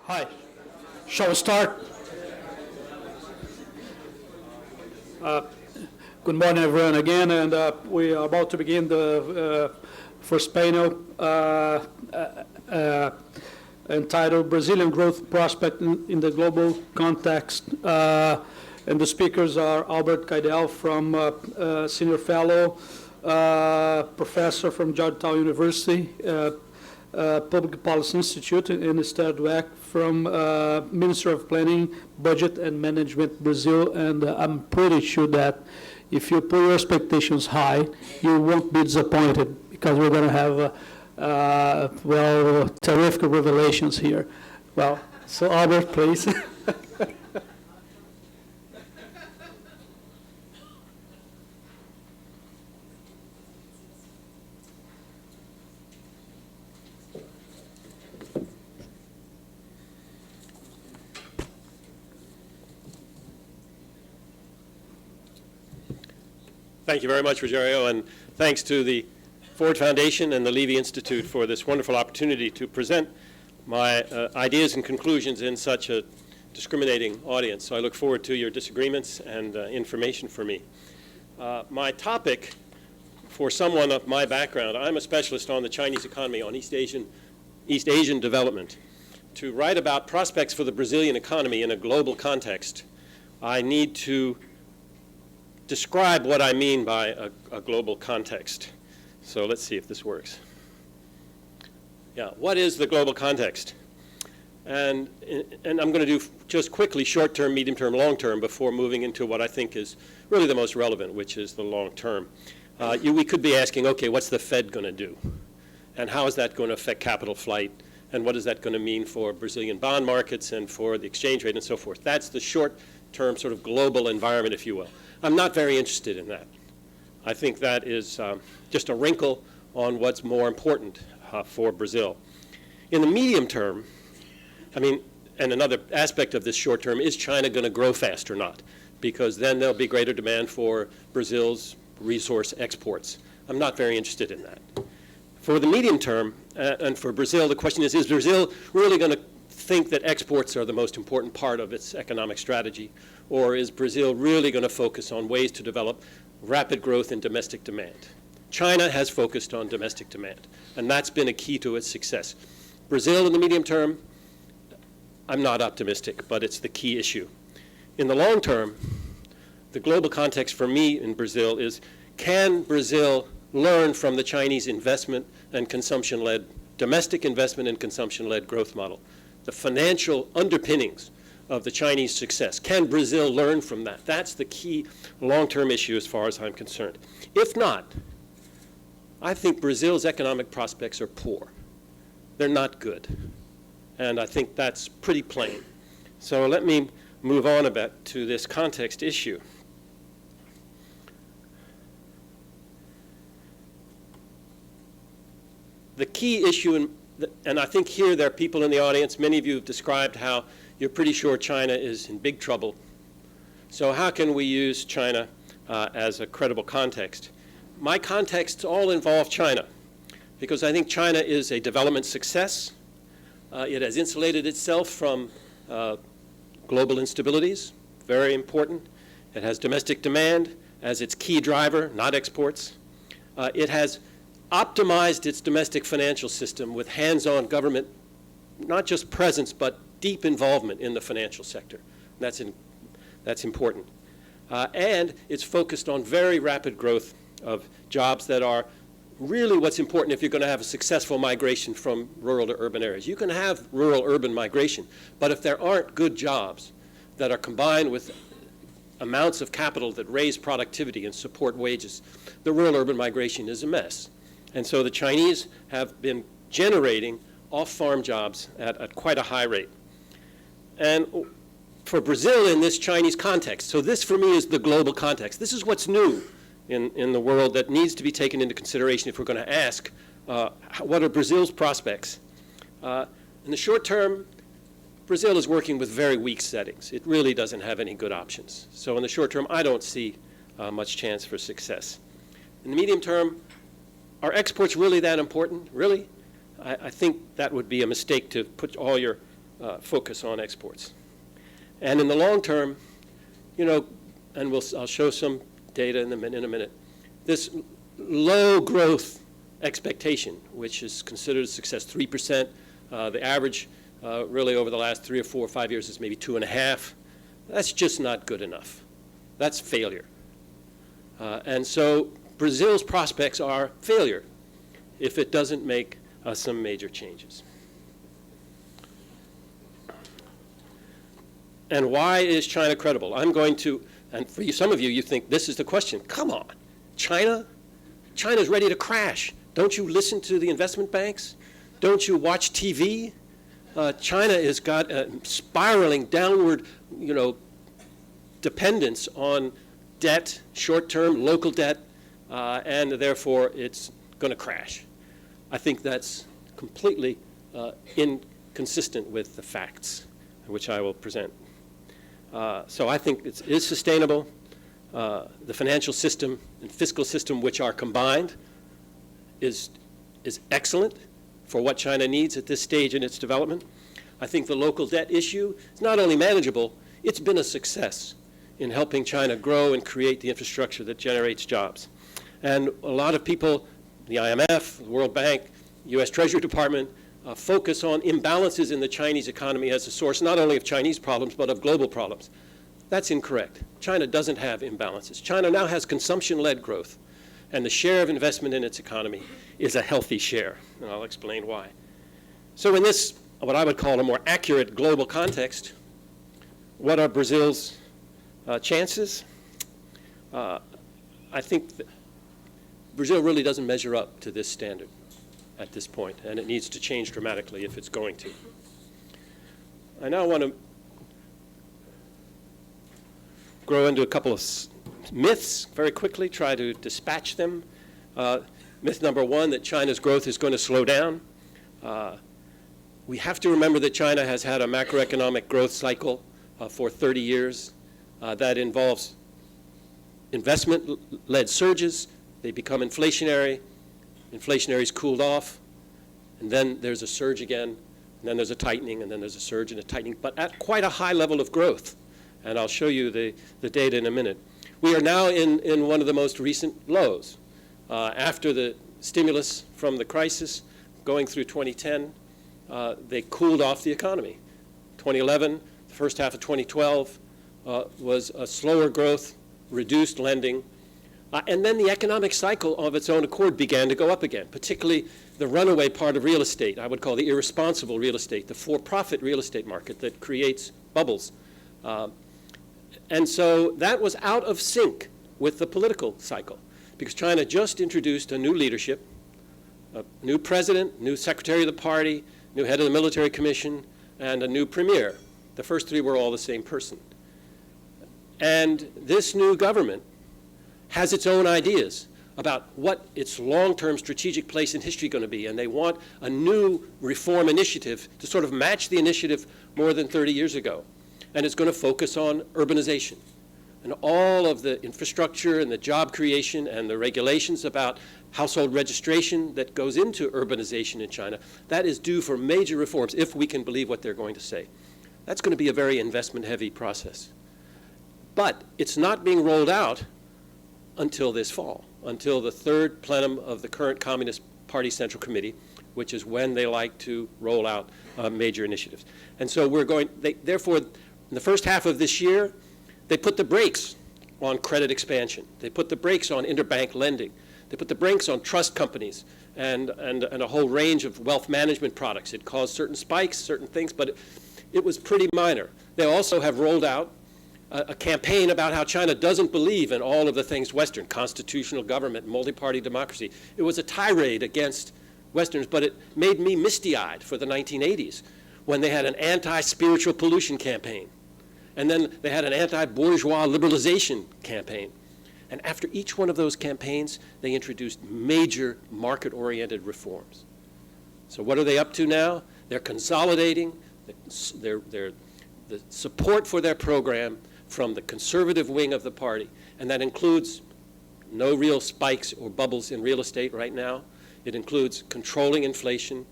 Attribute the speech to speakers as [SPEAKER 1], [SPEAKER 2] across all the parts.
[SPEAKER 1] Hi. Shall we start? Good morning, everyone, again, and we are about to begin the first panel entitled Brazilian Growth Prospect in the Global Context. And the speakers are Albert Keidel, from Senior Fellow, Professor from Georgetown University, Public Policy Institute, and Esther Dweck from Ministry of Planning, Budget and Management, Brazil. And I'm pretty sure that if you put your expectations high, you won't be disappointed, because we're going to have, terrific revelations here. Well, so Albert, please.
[SPEAKER 2] Thank you very much, Rogerio, and thanks to the Ford Foundation and the Levy Institute for this wonderful opportunity to present my ideas and conclusions in such a discriminating audience. So I look forward to your disagreements and information for me. My topic, for someone of my background, I'm a specialist on the Chinese economy, on East Asian development. To write about prospects for the Brazilian economy in a global context, I need to describe what I mean by a global context. So let's see if this works. Yeah, what is the global context? And I'm going to do just quickly short-term, medium-term, long-term before moving into what I think is really the most relevant, which is the long-term. We could be asking, okay, what's the Fed going to do? And how is that going to affect capital flight? And what is that going to mean for Brazilian bond markets and for the exchange rate and so forth? That's the short-term sort of global environment, if you will. I'm not very interested in that. I think that is just a wrinkle on what's more important for Brazil. In the medium term, and another aspect of this short term, is China going to grow fast or not? Because then there'll be greater demand for Brazil's resource exports. I'm not very interested in that. For the medium term, and for Brazil, the question is Brazil really going to think that exports are the most important part of its economic strategy? Or is Brazil really going to focus on ways to develop rapid growth in domestic demand? China has focused on domestic demand, and that's been a key to its success. Brazil in the medium term, I'm not optimistic, but it's the key issue. In the long term, the global context for me in Brazil is, can Brazil learn from the Chinese investment and consumption-led, domestic investment and consumption-led growth model? The financial underpinnings of the Chinese success. Can Brazil learn from that? That's the key long-term issue as far as I'm concerned. If not, I think Brazil's economic prospects are poor. They're not good. And I think that's pretty plain. So let me move on a bit to this context issue. The key issue, and I think here there are people in the audience, many of you have described how you're pretty sure China is in big trouble. So how can we use China as a credible context? My contexts all involve China, because I think China is a development success. It has insulated itself from global instabilities, very important. It has domestic demand as its key driver, not exports. It has optimized its domestic financial system with hands-on government, not just presence, but deep involvement in the financial sector. That's important. And it's focused on very rapid growth of jobs that are really what's important if you're going to have a successful migration from rural to urban areas. You can have rural-urban migration, but if there aren't good jobs that are combined with amounts of capital that raise productivity and support wages, the rural-urban migration is a mess. And so the Chinese have been generating off-farm jobs at quite a high rate. And for Brazil in this Chinese context, so this for me is the global context. This is what's new in the world that needs to be taken into consideration if we're going to ask what are Brazil's prospects. In the short term, Brazil is working with very weak settings. It really doesn't have any good options. So in the short term, I don't see much chance for success. In the medium term, are exports really that important? Really? I think that would be a mistake to put all your focus on exports. And in the long term, you know, and I'll show some data in a minute, this low growth expectation, which is considered a success, 3%, the average really over the last 3 or 4 or 5 years is maybe 2.5%. That's just not good enough. That's failure. And so Brazil's prospects are failure if it doesn't make some major changes. And why is China credible? I'm going to, and for you, some of you, you think this is the question. Come on, China? China's ready to crash. Don't you listen to the investment banks? Don't you watch TV? China has got a spiraling downward, you know, dependence on debt, short-term local debt, and therefore it's going to crash. I think that's completely inconsistent with the facts, which I will present. So I think it is sustainable. The financial system and fiscal system, which are combined, is excellent for what China needs at this stage in its development. I think the local debt issue is not only manageable, it's been a success in helping China grow and create the infrastructure that generates jobs. And a lot of people, the IMF, the World Bank, U.S. Treasury Department, focus on imbalances in the Chinese economy as a source not only of Chinese problems, but of global problems. That's incorrect. China doesn't have imbalances. China now has consumption-led growth, and the share of investment in its economy is a healthy share, and I'll explain why. So in this, what I would call a more accurate global context, what are Brazil's chances? I think that Brazil really doesn't measure up to this standard at this point, and it needs to change dramatically if it's going to. I now want to grow into a couple of myths very quickly, try to dispatch them. Myth number one, that China's growth is going to slow down. We have to remember that China has had a macroeconomic growth cycle for 30 years that involves investment-led surges. They become inflationary. Inflationary's cooled off, and then there's a surge again, and then there's a tightening, and then there's a surge and a tightening, but at quite a high level of growth. And I'll show you the data in a minute. We are now in one of the most recent lows. After the stimulus from the crisis, going through 2010, they cooled off the economy. 2011, the first half of 2012, was a slower growth, reduced lending, and then the economic cycle of its own accord began to go up again, particularly the runaway part of real estate, I would call the irresponsible real estate, the for-profit real estate market that creates bubbles. And so that was out of sync with the political cycle, because China just introduced a new leadership, a new president, new secretary of the party, new head of the military commission, and a new premier. The first three were all the same person. And this new government has its own ideas about what its long-term strategic place in history is going to be, and they want a new reform initiative to sort of match the initiative more than 30 years ago. And it's going to focus on urbanization and all of the infrastructure and the job creation and the regulations about household registration that goes into urbanization in China. That is due for major reforms, if we can believe what they're going to say. That's going to be a very investment-heavy process. But it's not being rolled out until this fall, until the third plenum of the current Communist Party Central Committee, which is when they like to roll out major initiatives. And so therefore, in the first half of this year, they put the brakes on credit expansion. They put the brakes on interbank lending. They put the brakes on trust companies and a whole range of wealth management products. It caused certain spikes, certain things, but it was pretty minor. They also have rolled out a campaign about how China doesn't believe in all of the things Western, constitutional government, multi-party democracy. It was a tirade against Westerners, but it made me misty-eyed for the 1980s when they had an anti-spiritual pollution campaign. And then they had an anti-bourgeois liberalization campaign. And after each one of those campaigns, they introduced major market-oriented reforms. So what are they up to now? They're consolidating the support for their program from the conservative wing of the party. And that includes no real spikes or bubbles in real estate right now. It includes controlling inflation.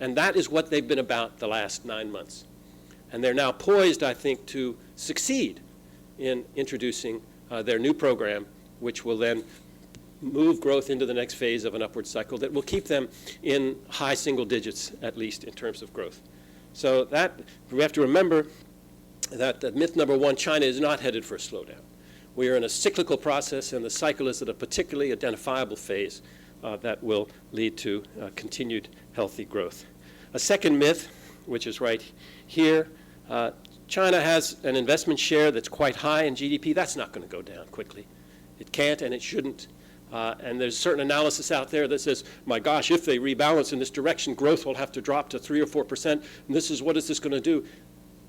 [SPEAKER 2] And that is what they've been about the last 9 months. And they're now poised, I think, to succeed in introducing their new program, which will then move growth into the next phase of an upward cycle that will keep them in high single digits, at least in terms of growth. So that we have to remember that myth number one, China is not headed for a slowdown. We are in a cyclical process, and the cycle is at a particularly identifiable phase that will lead to continued healthy growth. A second myth, which is right here, China has an investment share that's quite high in GDP. That's not going to go down quickly. It can't and it shouldn't. And there's certain analysis out there that says, my gosh, if they rebalance in this direction, growth will have to drop to 3 or 4%, and what is this going to do?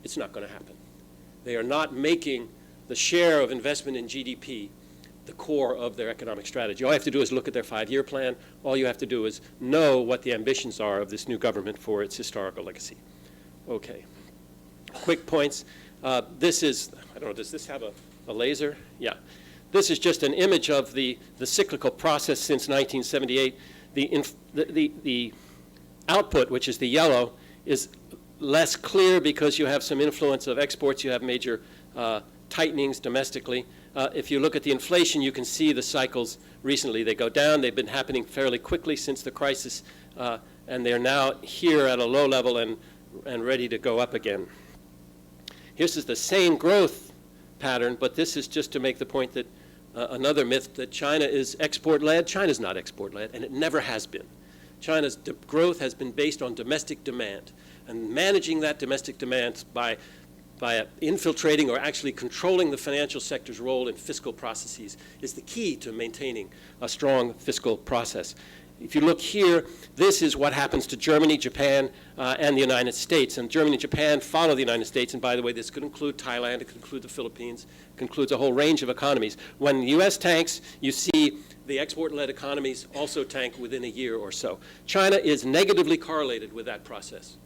[SPEAKER 2] It's not going to happen. They are not making the share of investment in GDP the core of their economic strategy. All you have to do is look at their 5-year plan. All you have to do is know what the ambitions are of this new government for its historical legacy. Okay. Quick points. This is, I don't know, does this have a laser? Yeah. This is just an image of the cyclical process since 1978. The output, which is the yellow, is less clear because you have some influence of exports. You have major tightenings domestically. If you look at the inflation, you can see the cycles recently. They go down. They've been happening fairly quickly since the crisis, and they're now here at a low level and ready to go up again. Here's the same growth pattern, but this is just to make the point that another myth that China is export-led. China's not export-led, and it never has been. China's growth has been based on domestic demand, and managing that domestic demand by infiltrating or actually controlling the financial sector's role in fiscal processes is the key to maintaining a strong fiscal process. If you look here, this is what happens to Germany, Japan, and the United States. And Germany and Japan follow the United States. And by the way, this could include Thailand, it could include the Philippines, it includes a whole range of economies. When the U.S. tanks, you see the export-led economies also tank within a year or so. China is negatively correlated with that process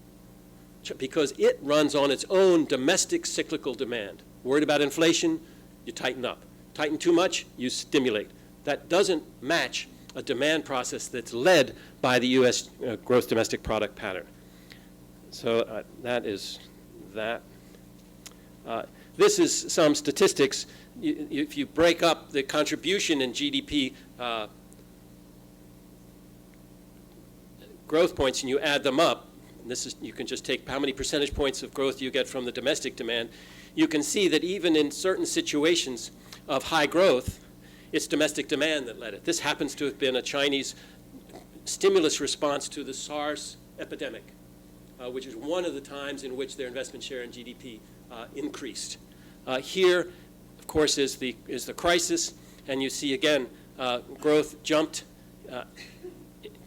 [SPEAKER 2] because it runs on its own domestic cyclical demand. Worried about inflation, you tighten up. Tighten too much, you stimulate. That doesn't match a demand process that's led by the U.S. Gross domestic product pattern. So that is that. This is some statistics. If you break up the contribution in GDP growth points and you add them up, and this is, you can just take how many percentage points of growth you get from the domestic demand, you can see that even in certain situations of high growth, it's domestic demand that led it. This happens to have been a Chinese stimulus response to the SARS epidemic, which is one of the times in which their investment share in GDP increased. Here, of course, is the crisis, and you see again growth jumped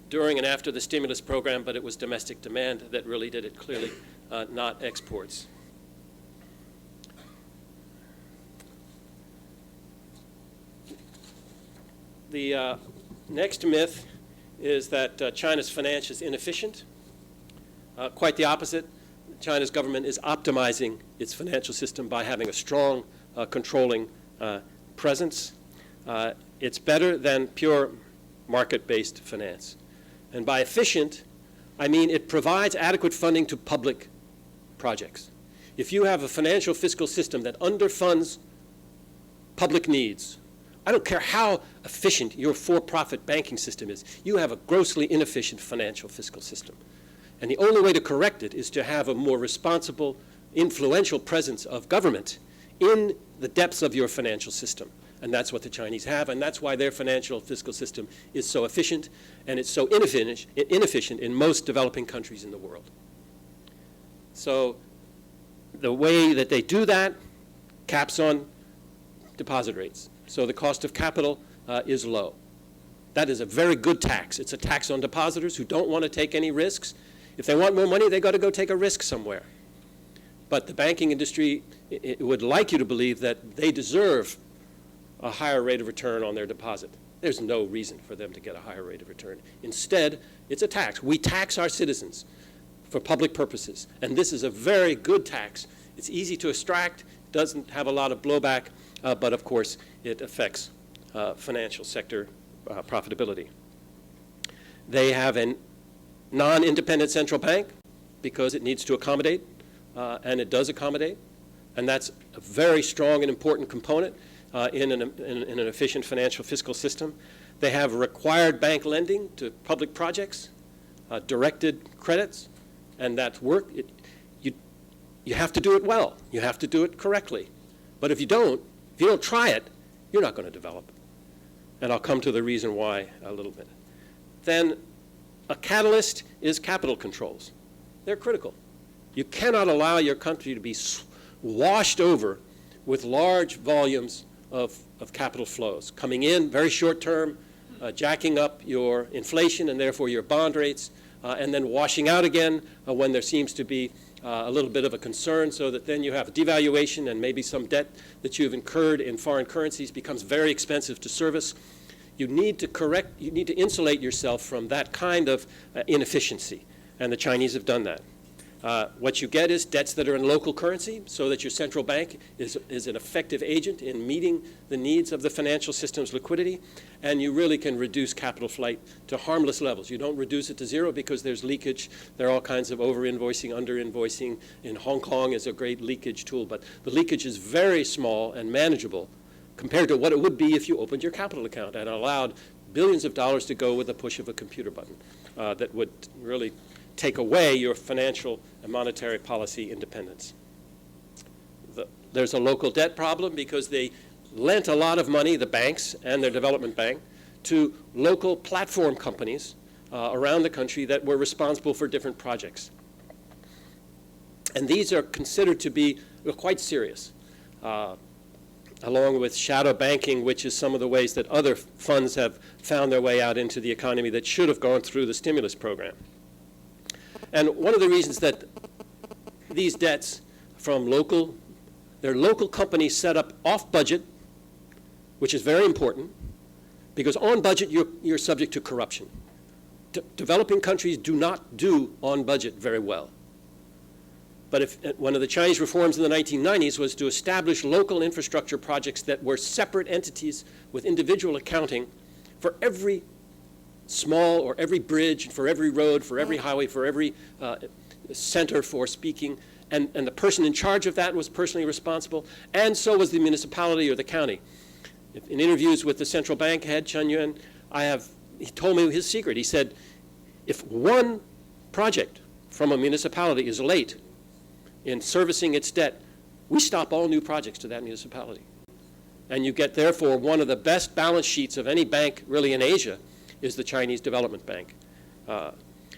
[SPEAKER 2] during and after the stimulus program, but it was domestic demand that really did it clearly, not exports. The next myth is that China's finance is inefficient. Quite the opposite. China's government is optimizing its financial system by having a strong controlling presence. It's better than pure market-based finance. And by efficient, I mean it provides adequate funding to public projects. If you have a financial fiscal system that underfunds public needs, I don't care how efficient your for-profit banking system is, you have a grossly inefficient financial fiscal system. And the only way to correct it is to have a more responsible, influential presence of government in the depths of your financial system. And that's what the Chinese have, and that's why their financial fiscal system is so efficient, and it's so inefficient in most developing countries in the world. So the way that they do that caps on deposit rates. So the cost of capital is low. That is a very good tax. It's a tax on depositors who don't want to take any risks. If they want more money, they've got to go take a risk somewhere. But the banking industry would like you to believe that they deserve a higher rate of return on their deposit. There's no reason for them to get a higher rate of return. Instead, it's a tax. We tax our citizens for public purposes. And this is a very good tax. It's easy to extract, doesn't have a lot of blowback, but of course it affects financial sector profitability. They have a non-independent central bank because it needs to accommodate and it does accommodate, and that's a very strong and important component in an efficient financial fiscal system. They have required bank lending to public projects, directed credits, and that's work. You have to do it well. You have to do it correctly. But if you don't try it, you're not going to develop. And I'll come to the reason why a little bit. Then a catalyst is capital controls. They're critical. You cannot allow your country to be washed over with large volumes of capital flows coming in very short term, jacking up your inflation and therefore your bond rates, and then washing out again when there seems to be a little bit of a concern, so that then you have devaluation and maybe some debt that you've incurred in foreign currencies becomes very expensive to service. You need to insulate yourself from that kind of inefficiency, and the Chinese have done that. What you get is debts that are in local currency, so that your central bank is an effective agent in meeting the needs of the financial system's liquidity, and you really can reduce capital flight to harmless levels. You don't reduce it to zero because there's leakage. There are all kinds of over-invoicing, under-invoicing. In Hong Kong is a great leakage tool, but the leakage is very small and manageable compared to what it would be if you opened your capital account and allowed billions of dollars to go with a push of a computer button. That would really take away your financial and monetary policy independence. There's a local debt problem because they lent a lot of money, the banks and their development bank, to local platform companies around the country that were responsible for different projects. And these are considered to be quite serious, along with shadow banking, which is some of the ways that other funds have found their way out into the economy that should have gone through the stimulus program. And one of the reasons that these debts from they're local companies set up off budget, which is very important, because on budget you're subject to corruption. Developing countries do not do on budget very well. But one of the Chinese reforms in the 1990s was to establish local infrastructure projects that were separate entities with individual accounting for every small or every bridge, for every road, for every highway, for every center for speaking. And the person in charge of that was personally responsible, and so was the municipality or the county. In interviews with the central bank head, Chen Yuan, he told me his secret. He said, if one project from a municipality is late in servicing its debt, we stop all new projects to that municipality. And you get, therefore, one of the best balance sheets of any bank really in Asia is the Chinese Development Bank.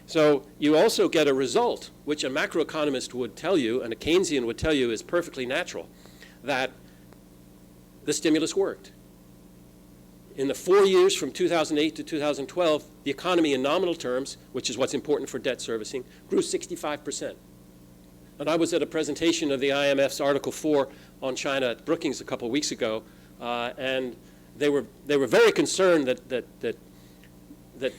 [SPEAKER 2] So you also get a result, which a macroeconomist would tell you, and a Keynesian would tell you is perfectly natural, that the stimulus worked. In the 4 years from 2008 to 2012, the economy in nominal terms, which is what's important for debt servicing, grew 65%. And I was at a presentation of the IMF's Article 4 on China at Brookings a couple of weeks ago, and they were very concerned that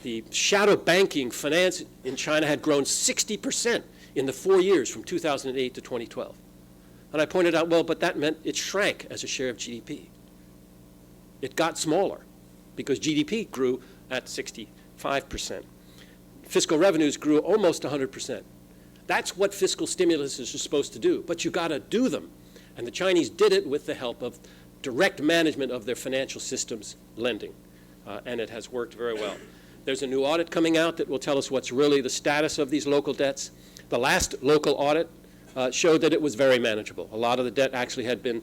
[SPEAKER 2] the shadow banking finance in China had grown 60% in the 4 years from 2008 to 2012. And I pointed out, well, but that meant it shrank as a share of GDP. It got smaller because GDP grew at 65%. Fiscal revenues grew almost 100%. That's what fiscal stimulus is supposed to do, but you got to do them. And the Chinese did it with the help of direct management of their financial systems lending, and it has worked very well. There's a new audit coming out that will tell us what's really the status of these local debts. The last local audit showed that it was very manageable. A lot of the debt actually had been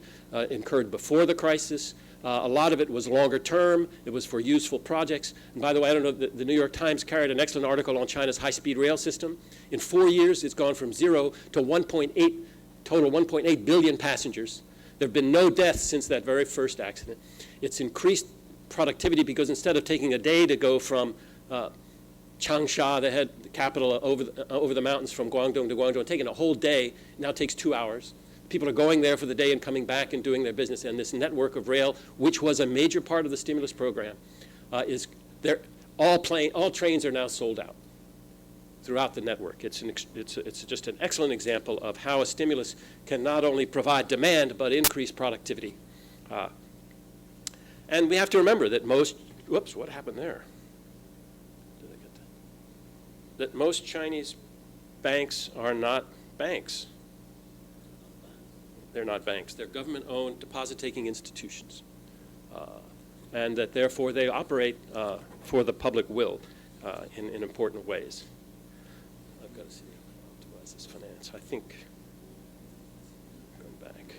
[SPEAKER 2] incurred before the crisis. A lot of it was longer term. It was for useful projects. And by the way, I don't know, the New York Times carried an excellent article on China's high-speed rail system. In 4 years, it's gone from 0 to 1.8 billion passengers. There have been no deaths since that very first accident. It's increased productivity because instead of taking a day to go from Changsha, the capital over the mountains from Guangdong to Guangzhou, and taking a whole day, it now takes 2 hours. People are going there for the day and coming back and doing their business. And this network of rail, which was a major part of the stimulus program, all trains are now sold out throughout the network. It's just an excellent example of how a stimulus can not only provide demand but increase productivity. And we have to remember that whoops, what happened there? That most Chinese banks are not banks. They're not banks. They're government-owned deposit-taking institutions. And that therefore they operate for the public will in important ways. I've got to see how to optimize this finance. I think, going back.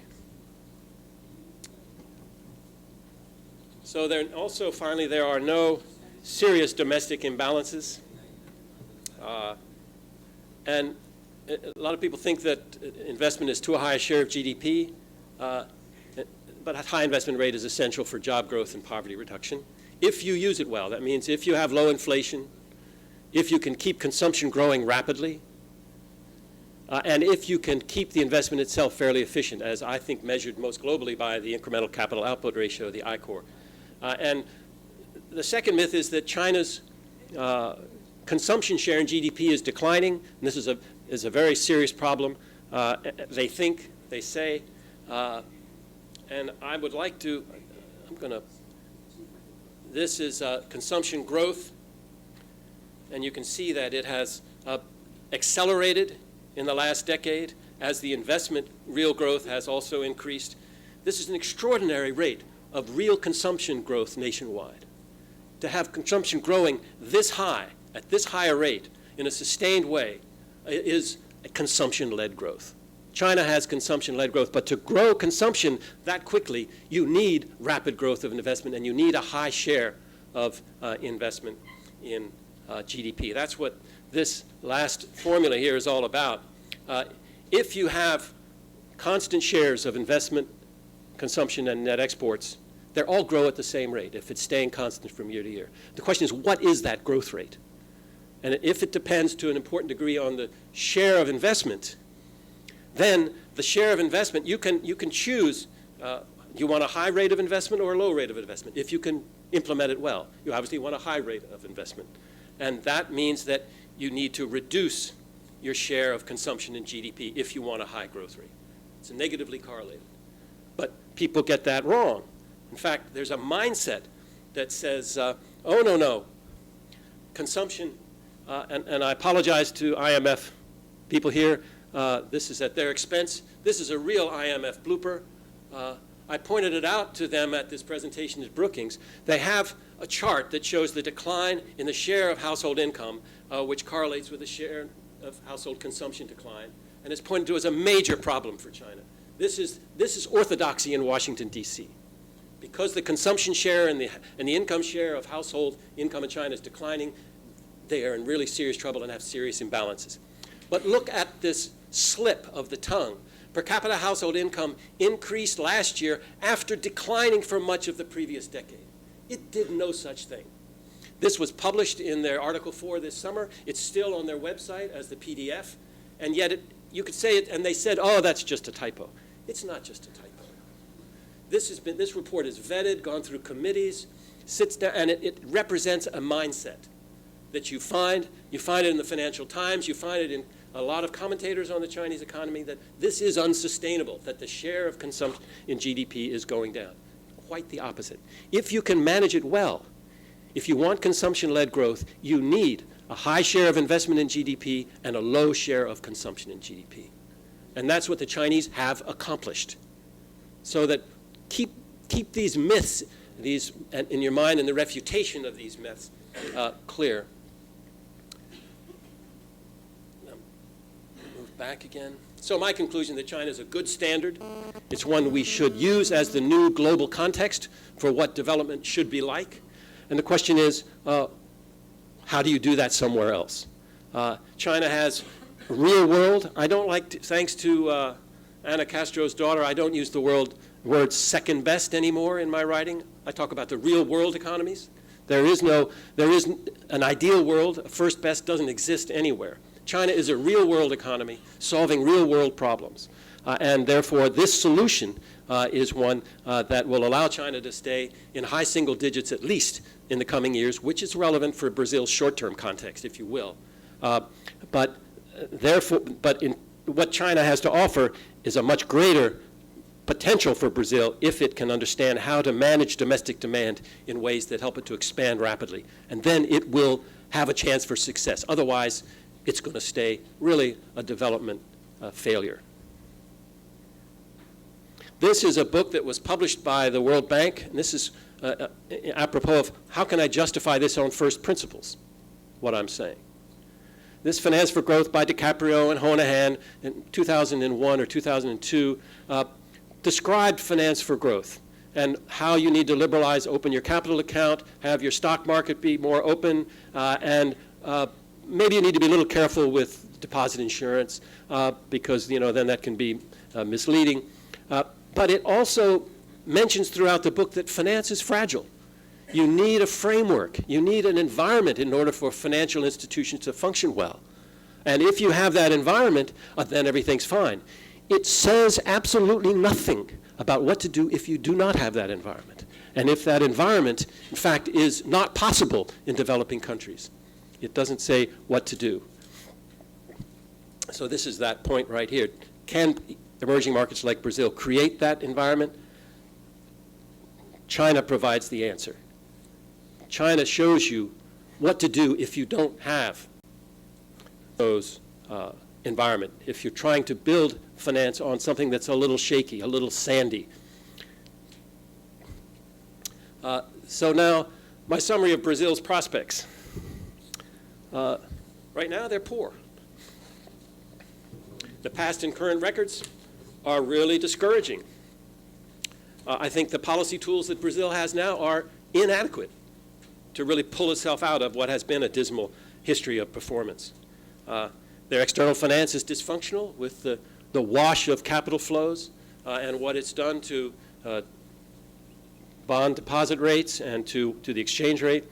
[SPEAKER 2] So also, finally, there are no serious domestic imbalances. And a lot of people think that investment is too high a share of GDP, but a high investment rate is essential for job growth and poverty reduction. If you use it well, that means if you have low inflation, if you can keep consumption growing rapidly, and if you can keep the investment itself fairly efficient, as I think measured most globally by the incremental capital output ratio, the ICOR. And the second myth is that China's consumption share in GDP is declining, and this is a very serious problem. They think, they say, and I would like to, this is consumption growth, and you can see that it has accelerated in the last decade as the investment real growth has also increased. This is an extraordinary rate of real consumption growth nationwide. To have consumption growing this high, at this higher rate, in a sustained way, is a consumption-led growth. China has consumption-led growth, but to grow consumption that quickly, you need rapid growth of investment, and you need a high share of investment in GDP. That's what this last formula here is all about. If you have constant shares of investment, consumption, and net exports, they all grow at the same rate if it's staying constant from year to year. The question is, what is that growth rate? And if it depends to an important degree on the share of investment, then the share of investment, you can choose, you want a high rate of investment or a low rate of investment. If you can implement it well, you obviously want a high rate of investment. And that means that you need to reduce your share of consumption in GDP if you want a high growth rate. It's negatively correlated. But people get that wrong. In fact, there's a mindset that says, oh, no, consumption, and I apologize to IMF people here, this is at their expense. This is a real IMF blooper. I pointed it out to them at this presentation at Brookings. They have a chart that shows the decline in the share of household income, which correlates with the share of household consumption decline, and it's pointed to as a major problem for China. This is orthodoxy in Washington, D.C. Because the consumption share and the income share of household income in China is declining, they are in really serious trouble and have serious imbalances. But look at this slip of the tongue. Per capita household income increased last year after declining for much of the previous decade. It did no such thing. This was published in their Article 4 this summer. It's still on their website as the PDF. And yet you could say it, and they said, oh, that's just a typo. It's not just a typo. This report is vetted, gone through committees, sits down, and it represents a mindset that you find it in the Financial Times, you find it in a lot of commentators on the Chinese economy, that this is unsustainable, that the share of consumption in GDP is going down. Quite the opposite. If you can manage it well, if you want consumption-led growth, you need a high share of investment in GDP and a low share of consumption in GDP. And that's what the Chinese have accomplished. So that keep these myths, in your mind, and the refutation of these myths clear. Move back again. So my conclusion that China is a good standard. It's one we should use as the new global context for what development should be like. And the question is, how do you do that somewhere else? China has real world. I don't like to, thanks to Ana Castro's daughter, I don't use the word second best anymore in my writing. I talk about the real world economies. There is an ideal world. A first best doesn't exist anywhere. China is a real world economy solving real world problems. And therefore, this solution is one that will allow China to stay in high single digits at least in the coming years, which is relevant for Brazil's short-term context, if you will. But what China has to offer is a much greater potential for Brazil if it can understand how to manage domestic demand in ways that help it to expand rapidly. And then it will have a chance for success. Otherwise, it's going to stay really a development failure. This is a book that was published by the World Bank, and this is apropos of how can I justify this on first principles, what I'm saying. This Finance for Growth by DiCaprio and Honohan in 2001 or 2002 described finance for growth and how you need to liberalize, open your capital account, have your stock market be more open, and maybe you need to be a little careful with deposit insurance because then that can be misleading. But it also mentions throughout the book that finance is fragile. You need a framework. You need an environment in order for financial institutions to function well. And if you have that environment, then everything's fine. It says absolutely nothing about what to do if you do not have that environment. And if that environment, in fact, is not possible in developing countries. It doesn't say what to do. So this is that point right here. Can emerging markets like Brazil create that environment? China provides the answer. China shows you what to do if you don't have those environment, if you're trying to build finance on something that's a little shaky, a little sandy. So now, my summary of Brazil's prospects. Right now, they're poor. The past and current records are really discouraging. I think the policy tools that Brazil has now are inadequate to really pull itself out of what has been a dismal history of performance. Their external finance is dysfunctional with the wash of capital flows and what it's done to bond deposit rates and to the exchange rate.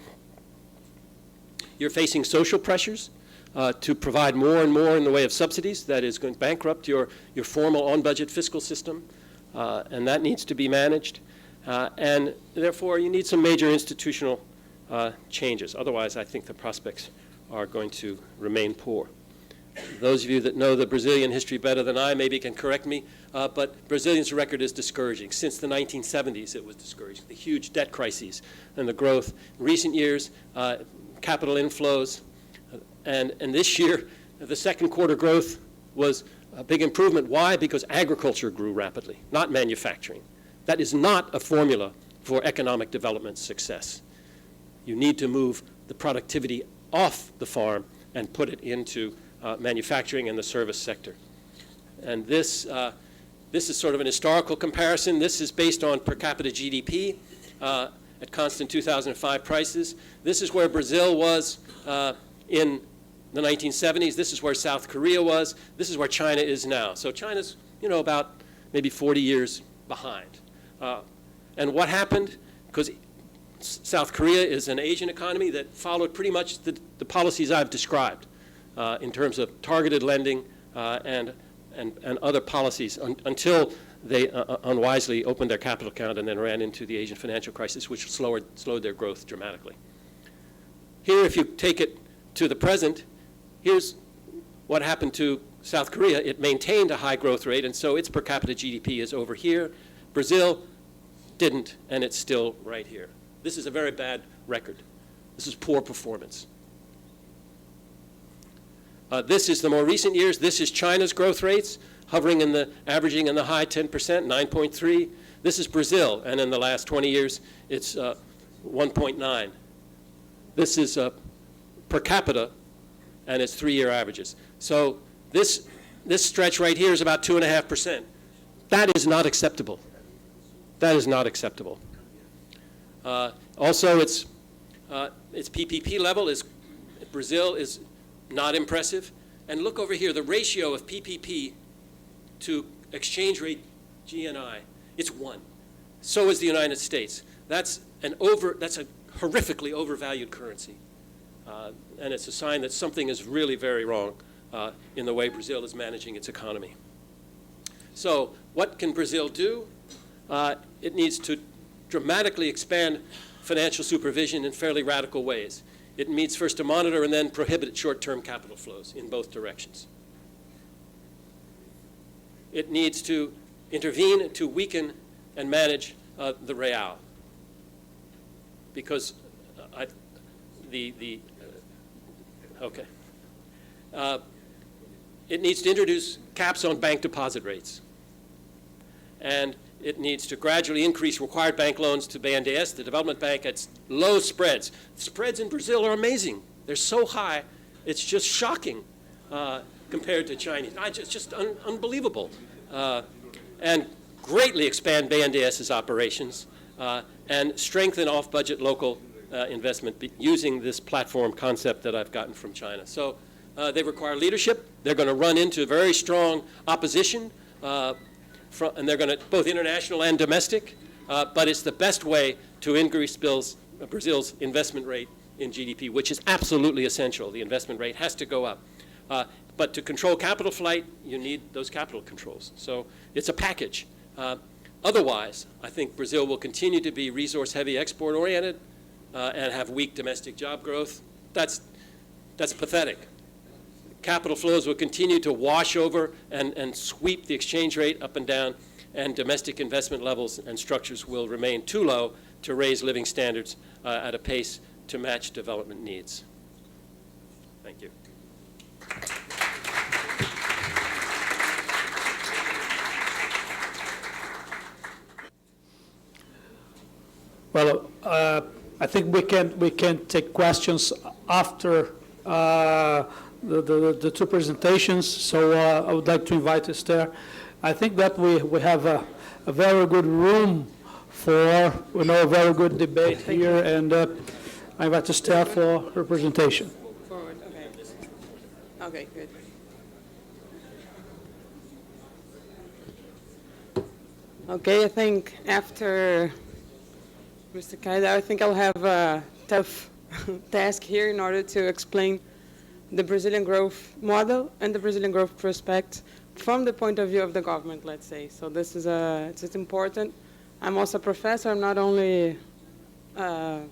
[SPEAKER 2] You're facing social pressures to provide more and more in the way of subsidies that is going to bankrupt your formal on-budget fiscal system, and that needs to be managed. And therefore, you need some major institutional changes. Otherwise, I think the prospects are going to remain poor. Those of you that know the Brazilian history better than I maybe can correct me, but Brazilian's record is discouraging. Since the 1970s, it was discouraging. The huge debt crises and the growth. In recent years, capital inflows. And this year, the second quarter growth was a big improvement. Why? Because agriculture grew rapidly, not manufacturing. That is not a formula for economic development success. You need to move the productivity off the farm and put it into manufacturing and the service sector. And this is sort of an historical comparison. This is based on per capita GDP at constant 2005 prices. This is where Brazil was in the 1970s. This is where South Korea was. This is where China is now. So China's, about maybe 40 years behind. And what happened? Because South Korea is an Asian economy that followed pretty much the policies I've described in terms of targeted lending and other policies until they unwisely opened their capital account and then ran into the Asian financial crisis, which slowed their growth dramatically. Here, if you take it to the present, here's what happened to South Korea. It maintained a high growth rate, and so its per capita GDP is over here. Brazil didn't, and it's still right here. This is a very bad record. This is poor performance. This is the more recent years. This is China's growth rates, hovering averaging in the high 10%, 9.3. This is Brazil, and in the last 20 years, it's 1.9. This is per capita, and it's 3-year averages. So this stretch right here is about 2.5%. That is not acceptable. That is not acceptable. Also, its PPP level Brazil is not impressive. And look over here, the ratio of PPP to exchange rate GNI, it's 1. So is the United States. That's a horrifically overvalued currency. And it's a sign that something is really very wrong in the way Brazil is managing its economy. So what can Brazil do? It needs to dramatically expand financial supervision in fairly radical ways. It needs first to monitor and then prohibit short-term capital flows in both directions. It needs to intervene to weaken and manage the real, because it needs to introduce caps on bank deposit rates. and it needs to gradually increase required bank loans to BNDES, the development bank, at low spreads. Spreads in Brazil are amazing. They're so high, it's just shocking compared to Chinese. It's just unbelievable. And greatly expand BNDES's operations and strengthen off-budget local investment using this platform concept that I've gotten from China. So they require leadership. They're going to run into very strong opposition, and they're going to, both international and domestic, but it's the best way to increase Brazil's investment rate in GDP, which is absolutely essential. The investment rate has to go up. But to control capital flight, you need those capital controls. So it's a package. Otherwise, I think Brazil will continue to be resource-heavy, export-oriented, and have weak domestic job growth. That's pathetic. Capital flows will continue to wash over and sweep the exchange rate up and down, and domestic investment levels and structures will remain too low to raise living standards at a pace to match development needs. Thank you.
[SPEAKER 1] Well, I think we can take questions after the two presentations. So I would like to invite Esther. I think that we have a very good room for a very good debate here, and I invite Esther for her presentation.
[SPEAKER 3] Forward. Okay. Okay. Good. Okay. I think after Mr. Keidel, I think I'll have a tough task here in order to explain the Brazilian growth model and the Brazilian growth prospect from the point of view of the government, let's say. So this is it's important. I'm also a professor. I'm not only an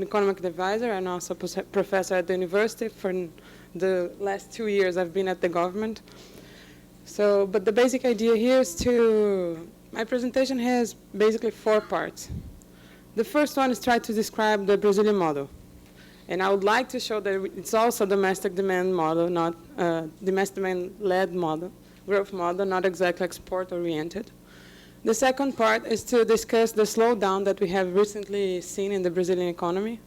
[SPEAKER 3] economic advisor. I'm also a professor at the university. For the last 2 years, I've been at the government. So, but the basic idea here is my presentation has basically 4 parts. The first one is try to describe the Brazilian model. And I would like to show that it's also a domestic demand model, not domestic demand-led model, growth model, not exactly export-oriented. The second part is to discuss the slowdown that we have recently seen in the Brazilian economy,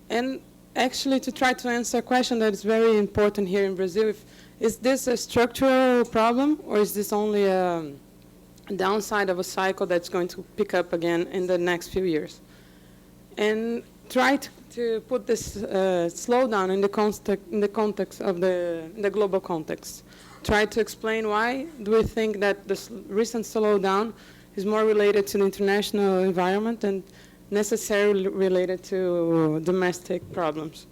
[SPEAKER 3] and actually to try to answer a question that is very important here in Brazil. Is this a structural problem, or is this only a downside of a cycle that's going to pick up again in the next few years? And try to put this slowdown in the context of the global context. Try to explain why do we think that this recent slowdown is more related to the international environment and necessarily related to domestic problems.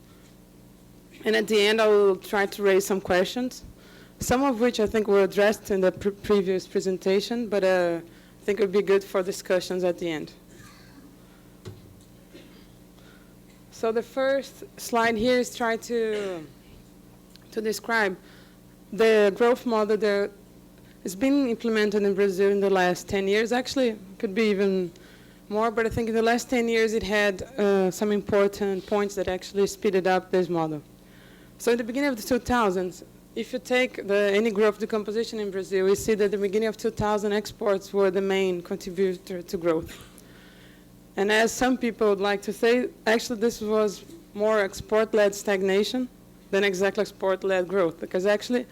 [SPEAKER 3] And at the end, I will try to raise some questions, some of which I think were addressed in the previous presentation, but I think it would be good for discussions at the end. So the first slide here is try to describe the growth model that has been implemented in Brazil in the last 10 years. Actually, it could be even more, but I think in the last 10 years it had some important points that actually speeded up this model. So in the beginning of the 2000s, if you take any growth decomposition in Brazil, we see that at the beginning of 2000, exports were the main contributor to growth. And as some people would like to say, actually this was more export-led stagnation than exactly export-led growth, because actually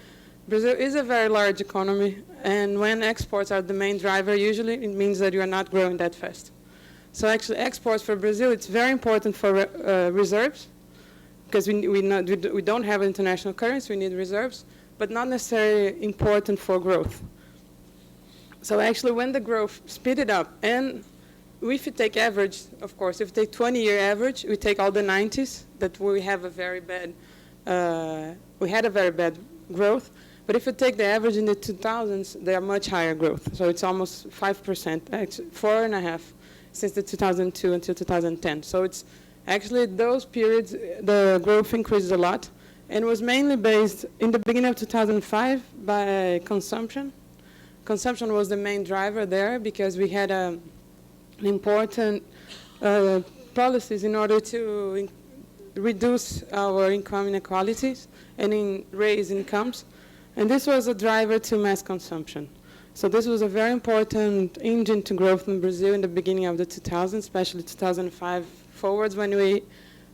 [SPEAKER 3] Brazil is a very large economy, and when exports are the main driver, usually it means that you are not growing that fast. So actually exports for Brazil, it's very important for reserves, because we don't have international currency, we need reserves, but not necessarily important for growth. So actually when the growth speeded up, and if you take average, of course, if you take 20-year average, we take all the 90s, that we have a very bad, we had a very bad growth. But if you take the average in the 2000s, they are much higher growth. So it's almost 5%, actually 4.5% since the 2002 until 2010. So it's actually those periods, the growth increased a lot, and was mainly based in the beginning of 2005 by consumption. Consumption was the main driver there because we had important policies in order to reduce our income inequalities and raise incomes. And this was a driver to mass consumption. So this was a very important engine to growth in Brazil in the beginning of the 2000s, especially 2005 forwards, when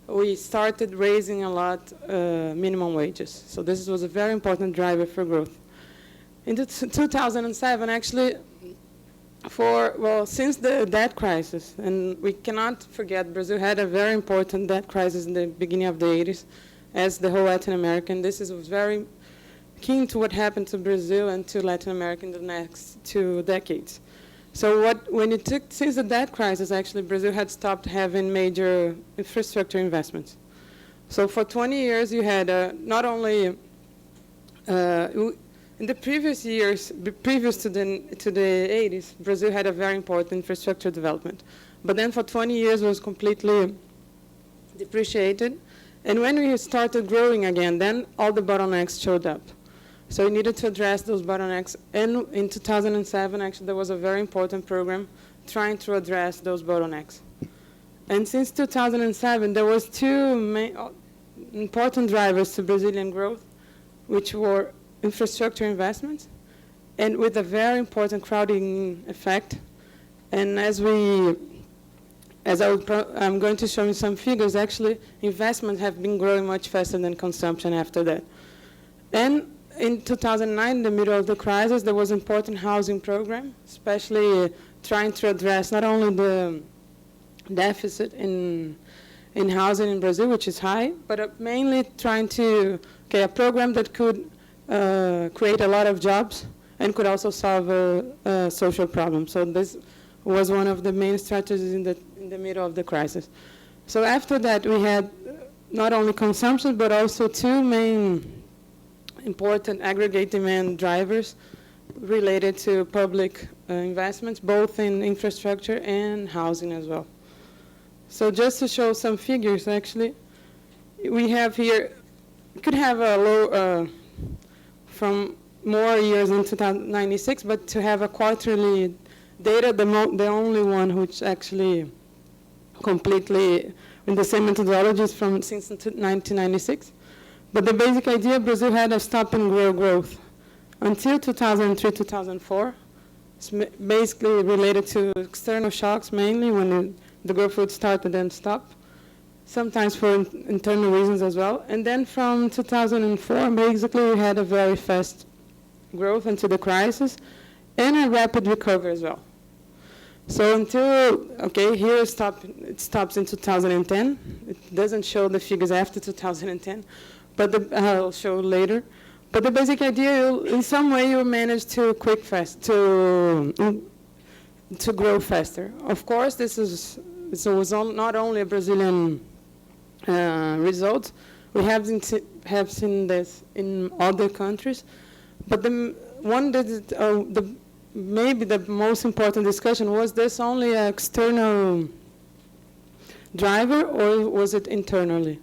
[SPEAKER 3] we started raising a lot minimum wages. So this was a very important driver for growth. In 2007, actually, since the debt crisis, and we cannot forget Brazil had a very important debt crisis in the beginning of the 80s, as the whole Latin America, and this was very keen to what happened to Brazil and to Latin America in the next 2 decades. So since the debt crisis, actually, Brazil had stopped having major infrastructure investments. So for 20 years, you had not only, in the previous years, previous to the 80s, Brazil had a very important infrastructure development. But then for 20 years, it was completely depreciated. And when we started growing again, then all the bottlenecks showed up. So we needed to address those bottlenecks. And in 2007, actually, there was a very important program trying to address those bottlenecks. And since 2007, there was 2 important drivers to Brazilian growth, which were infrastructure investments, and with a very important crowding effect. And I'm going to show you some figures, actually, investments have been growing much faster than consumption after that. And in 2009, in the middle of the crisis, there was an important housing program, especially trying to address not only the deficit in housing in Brazil, which is high, but mainly trying to a program that could create a lot of jobs and could also solve a social problem. So this was one of the main strategies in the middle of the crisis. So after that, we had not only consumption, but also 2 main important aggregate demand drivers related to public investments, both in infrastructure and housing as well. So just to show some figures, actually, we have here, we could have a low, from more years in 1996, but to have a quarterly data, the only one which actually completely in the same methodology is since 1996. But the basic idea, Brazil had a stop and grow growth until 2003, 2004. It's basically related to external shocks mainly, when the growth would start and then stop, sometimes for internal reasons as well. And then from 2004, basically we had a very fast growth until the crisis and a rapid recovery as well. So until, here it stops in 2010. It doesn't show the figures after 2010. But I'll show later. But the basic idea, in some way, you manage to grow faster. Of course, this was not only a Brazilian result. We have seen this in other countries. But the one that maybe the most important discussion, was this only an external driver, or was it internally?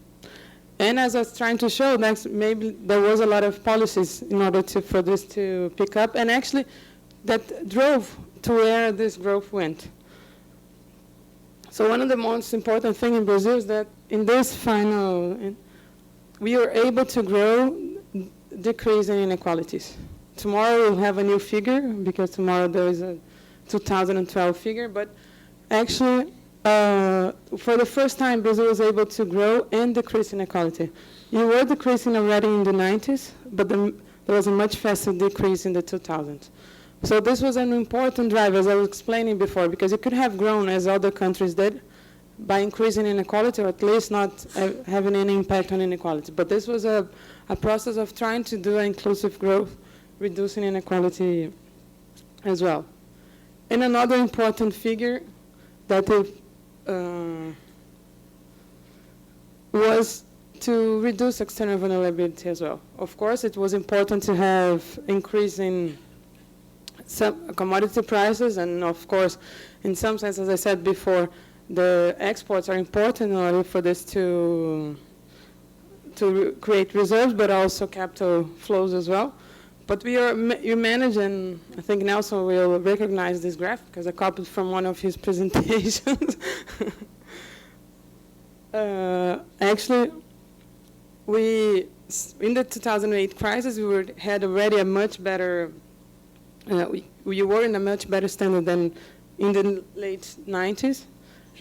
[SPEAKER 3] And as I was trying to show, maybe there was a lot of policies in order for this to pick up, and actually that drove to where this growth went. So one of the most important things in Brazil is that in this we were able to grow, decreasing inequalities. Tomorrow we'll have a new figure, because tomorrow there is a 2012 figure, but actually, for the first time, Brazil was able to grow and decrease inequality. You were decreasing already in the 90s, but there was a much faster decrease in the 2000s. So this was an important driver, as I was explaining before, because it could have grown, as other countries did, by increasing inequality, or at least not having any impact on inequality. But this was a process of trying to do inclusive growth, reducing inequality as well. And another important figure that was to reduce external vulnerability as well. Of course, it was important to have increasing some commodity prices, and of course, in some sense, as I said before, the exports are important in order for this to create reserves, but also capital flows as well. But you manage, and I think Nelson will recognize this graph because I copied from one of his presentations. Actually, in the 2008 crisis, we had already a much better we were in a much better standard than in the late 90s.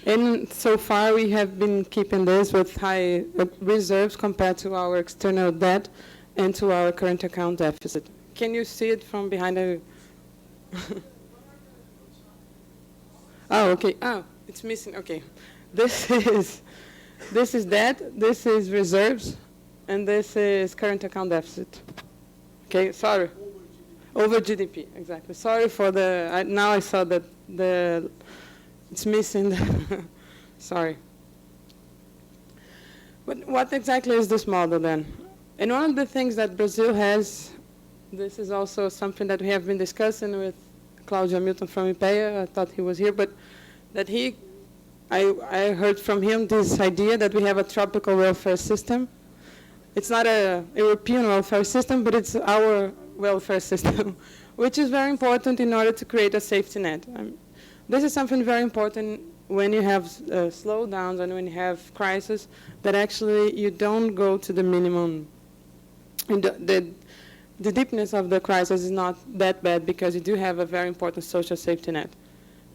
[SPEAKER 3] And so far, we have been keeping this with high reserves compared to our external debt and to our current account deficit. Can you see it from behind the... Oh, okay. Oh, it's missing. Okay. This is debt, this is reserves, and this is current account deficit. Okay, sorry. Over GDP, exactly. Sorry for the... now I saw that it's missing. Sorry. But what exactly is this model then? And one of the things that Brazil has, this is also something that we have been discussing with Claudio Milton from IPEA. I thought he was here, but that I heard from him this idea that we have a tropical welfare system. It's not a European welfare system, but it's our welfare system, which is very important in order to create a safety net. This is something very important when you have slowdowns and when you have crisis, that actually you don't go to the minimum. And the deepness of the crisis is not that bad because you do have a very important social safety net.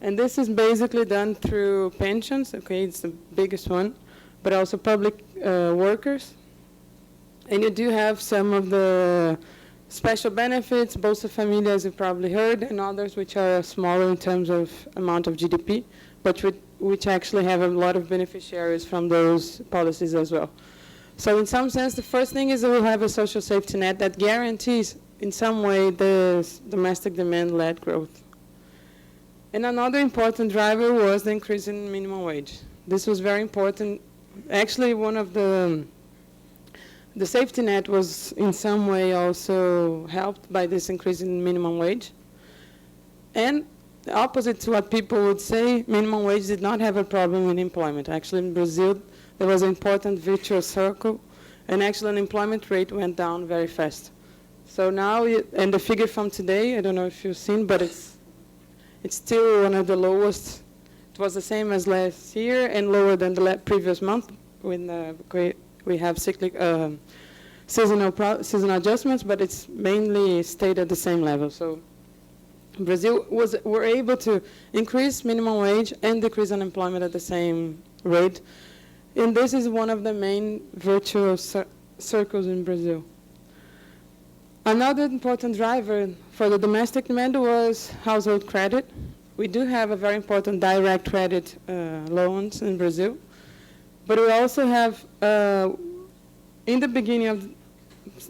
[SPEAKER 3] And this is basically done through pensions, okay, it's the biggest one, but also public workers. And you do have some of the special benefits, Bolsa Família, as you probably heard, and others which are smaller in terms of amount of GDP, but which actually have a lot of beneficiaries from those policies as well. So in some sense, the first thing is that we'll have a social safety net that guarantees in some way the domestic demand-led growth. And another important driver was the increase in minimum wage. This was very important. Actually, one of the safety net was in some way also helped by this increase in minimum wage. And the opposite to what people would say, minimum wage did not have a problem with employment. Actually, in Brazil, there was an important virtuous circle, and actually unemployment rate went down very fast. So now, and the figure from today, I don't know if you've seen, but it's still one of the lowest. It was the same as last year and lower than the previous month when we have cyclic, seasonal adjustments, but it's mainly stayed at the same level. So Brazil were able to increase minimum wage and decrease unemployment at the same rate. And this is one of the main virtuous circles in Brazil. Another important driver for the domestic demand was household credit. We do have a very important direct credit loans in Brazil. But we also have, in the beginning of,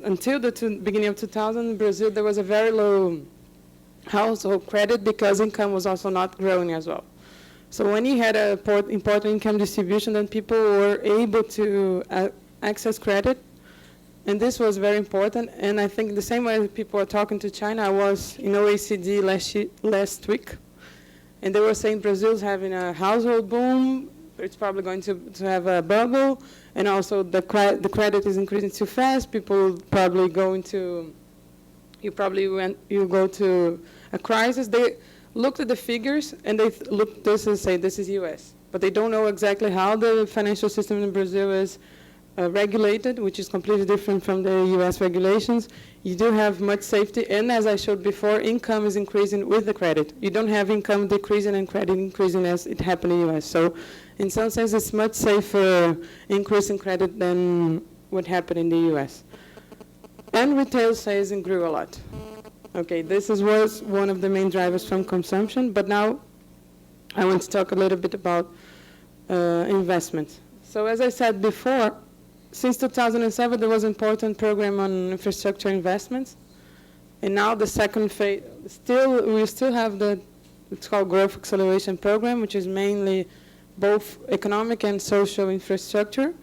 [SPEAKER 3] until the beginning of 2000 in Brazil, there was a very low household credit because income was also not growing as well. So when you had an important income distribution, then people were able to access credit. And this was very important. And I think the same way people are talking to China, I was in OECD last week. And they were saying Brazil's having a household boom. It's probably going to have a bubble. And also the credit is increasing too fast. People probably go into, you go to a crisis. They looked at the figures and they looked at this and say this is US. But they don't know exactly how the financial system in Brazil is regulated, which is completely different from the US regulations. You do have much safety, and as I showed before, income is increasing with the credit. You don't have income decreasing and credit increasing as it happened in the US. So in some sense, it's much safer increasing credit than what happened in the US. And retail sales grew a lot. Okay, this was one of the main drivers from consumption, but now I want to talk a little bit about investment. So as I said before, since 2007, there was an important program on infrastructure investments. And now the second phase, we still have it's called Growth Acceleration Program, which is mainly both economic and social infrastructure.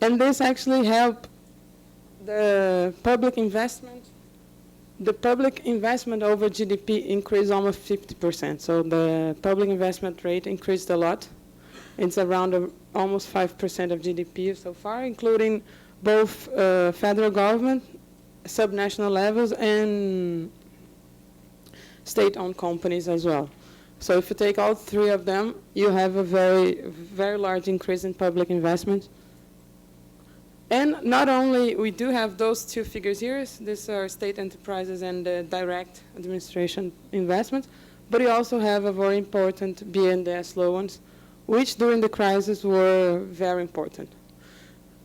[SPEAKER 3] And this actually helped the public investment. The public investment over GDP increased almost 50%. So the public investment rate increased a lot. It's around almost 5% of GDP so far, including both federal government, subnational levels, and state-owned companies as well. So if you take all three of them, you have a very, very large increase in public investment. And not only we do have those two figures here, these are state enterprises and direct administration investments, but we also have a very important BNDES loans, which during the crisis were very important.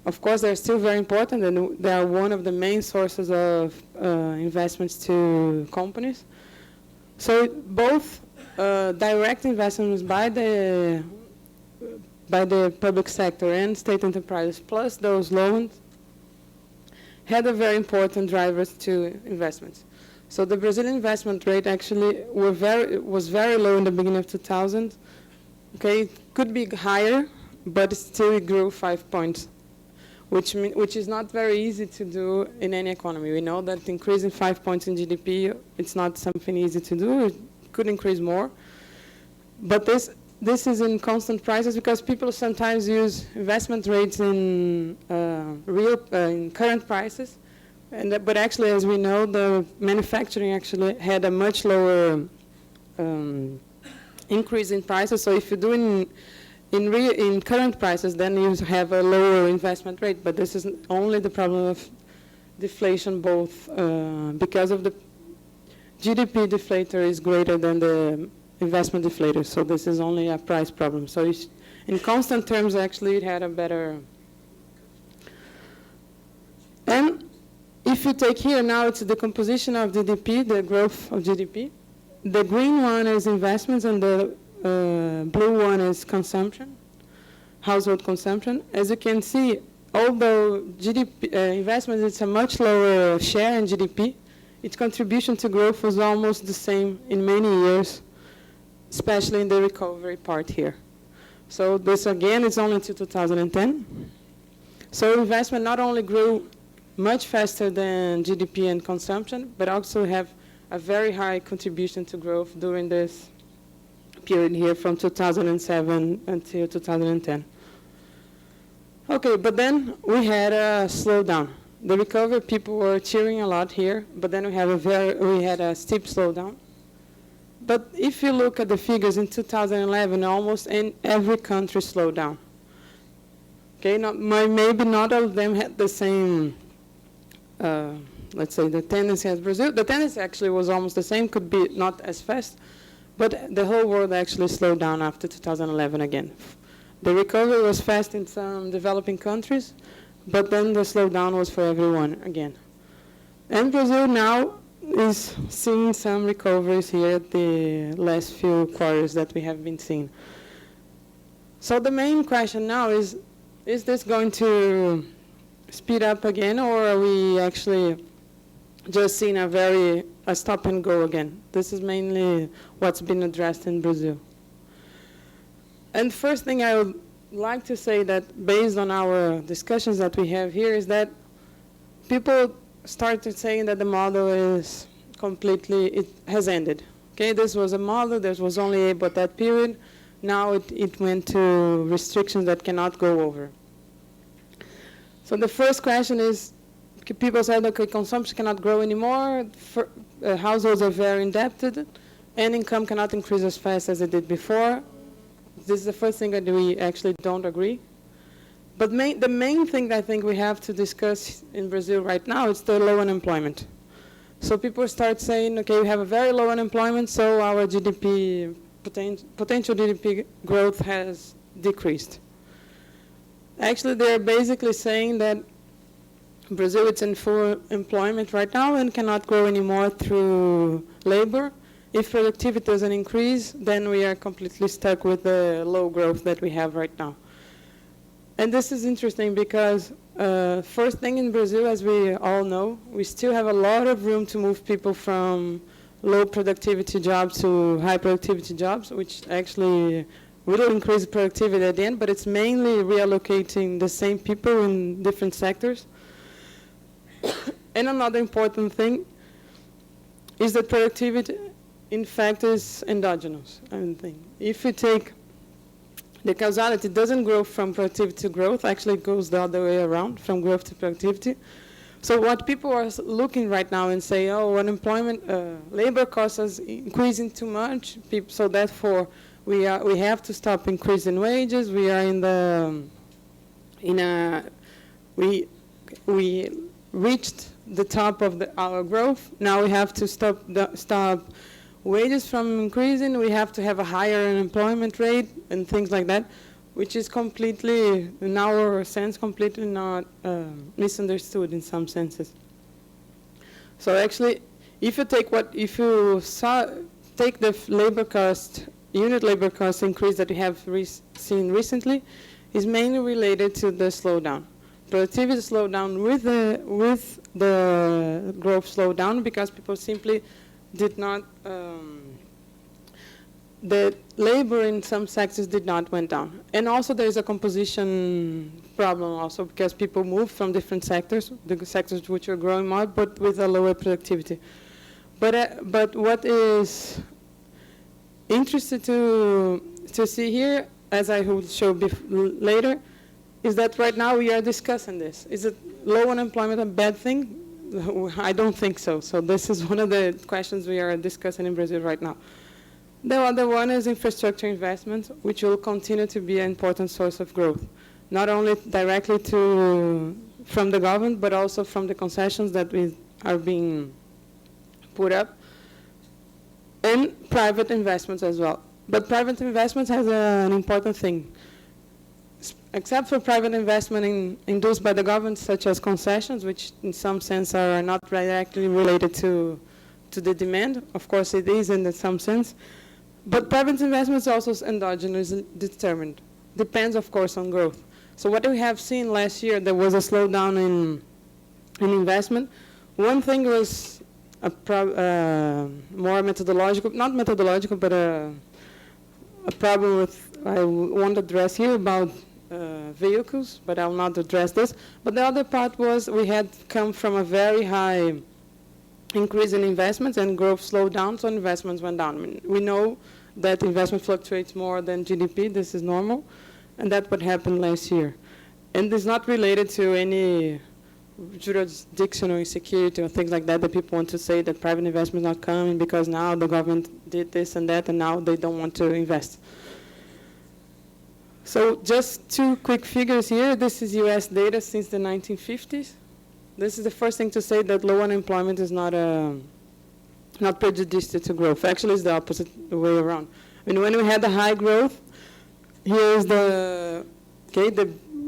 [SPEAKER 3] Of course, they're still very important, and they are one of the main sources of investments to companies. So both direct investments by the public sector and state enterprises, plus those loans, had a very important drivers to investments. So the Brazilian investment rate actually was very low in the beginning of 2000. Okay, it could be higher, but still it grew 5 points, which is not very easy to do in any economy. We know that increasing 5 points in GDP, it's not something easy to do. It could increase more. But this is in constant prices because people sometimes use investment rates in in current prices. But actually, as we know, the manufacturing actually had a much lower increase in prices. So if you do in current prices, then you have a lower investment rate. But this is only the problem of deflation, both because of the GDP deflator is greater than the investment deflator. So this is only a price problem. So in constant terms, actually, it had a better. And if you take here now, it's the composition of GDP, the growth of GDP. The green one is investments, and the blue one is consumption, household consumption. As you can see, although GDP investment is a much lower share in GDP, its contribution to growth was almost the same in many years, especially in the recovery part here. So this again is only to 2010. So investment not only grew much faster than GDP and consumption, but also have a very high contribution to growth during this period here from 2007 until 2010. Okay, but then we had a slowdown. The recovery, people were cheering a lot here, but then we had a steep slowdown. But if you look at the figures in 2011, almost in every country slowed down. Okay, maybe not all of them had the same, let's say, the tendency as Brazil. The tendency actually was almost the same, could be not as fast, but the whole world actually slowed down after 2011 again. The recovery was fast in some developing countries, but then the slowdown was for everyone again. And Brazil now is seeing some recoveries here at the last few quarters that we have been seeing. So the main question now is this going to speed up again, or are we actually just seeing a stop and go again? This is mainly what's been addressed in Brazil. And first thing I would like to say that based on our discussions that we have here is that people started saying that the model is it has ended. Okay, this was a model that was only able at that period. Now it went to restrictions that cannot go over. So the first question is, people said, okay, consumption cannot grow anymore, households are very indebted, and income cannot increase as fast as it did before. This is the first thing that we actually don't agree. But the main thing that I think we have to discuss in Brazil right now is the low unemployment. So people start saying, okay, we have a very low unemployment, so our GDP, potential GDP growth has decreased. Actually, they're basically saying that Brazil is in full employment right now and cannot grow anymore through labor. If productivity doesn't increase, then we are completely stuck with the low growth that we have right now. And this is interesting because first thing in Brazil, as we all know, we still have a lot of room to move people from low productivity jobs to high productivity jobs, which actually will increase productivity at the end, but it's mainly reallocating the same people in different sectors. And another important thing is that productivity, in fact, is endogenous. I think if you take the causality, it doesn't grow from productivity to growth. Actually, it goes the other way around, from growth to productivity. So what people are looking right now and say, oh, unemployment, labor costs is increasing too much, so therefore we have to stop increasing wages. We are in a we reached the top of our growth. Now we have to stop wages from increasing. We have to have a higher unemployment rate and things like that, which is completely, in our sense, completely not misunderstood in some senses. So actually, if you take take the labor cost, unit labor cost increase that we have seen recently, is mainly related to the slowdown. Productivity slowdown with the growth slowdown because people simply did not, the labor in some sectors did not went down. And also there is a composition problem also because people move from different sectors, the sectors which are growing more but with a lower productivity. But what is interesting to see here, as I will show later, is that right now we are discussing this. Is it low unemployment a bad thing? I don't think so. So this is one of the questions we are discussing in Brazil right now. The other one is infrastructure investments, which will continue to be an important source of growth, not only directly from the government, but also from the concessions that are being put up, and private investments as well. But private investments has an important thing. Except for private investment induced by the government, such as concessions, which in some sense are not directly related to the demand. Of course, it is in some sense. But private investment is also endogenously determined. Depends, of course, on growth. So what we have seen last year, there was a slowdown in investment. One thing was more methodological, not methodological, but a problem with, I won't address here about vehicles, but I will not address this. But the other part was we had come from a very high increase in investments and growth slowed down, so investments went down. I mean, we know that investment fluctuates more than GDP. This is normal, and that's what happened last year. And it's not related to any jurisdictional insecurity or things like that people want to say that private investment is not coming because now the government did this and that, and now they don't want to invest. So just two quick figures here. This is U.S. data since the 1950s. This is the first thing to say that low unemployment is not prejudicial to growth. Actually, it's the opposite way around. I mean, when we had the high growth, here's the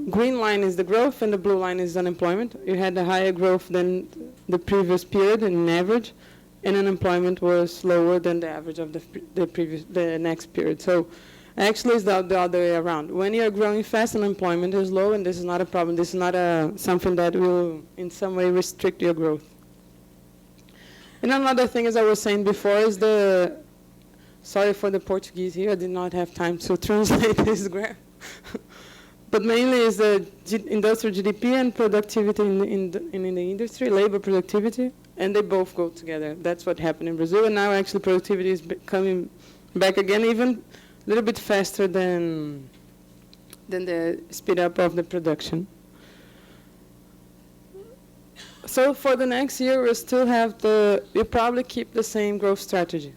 [SPEAKER 3] green line is the growth and the blue line is unemployment. You had a higher growth than the previous period in average, and unemployment was lower than the average of the next period. So actually, it's the other way around. When you're growing fast, unemployment is low, and this is not a problem. This is not something that will in some way restrict your growth. And another thing, as I was saying before, is sorry for the Portuguese here, I did not have time to translate this graph. But mainly is the industrial GDP and productivity in the industry, labor productivity, and they both go together. That's what happened in Brazil, and now actually productivity is coming back again, even a little bit faster than the speed up of the production. So for the next year, we'll still have we'll probably keep the same growth strategy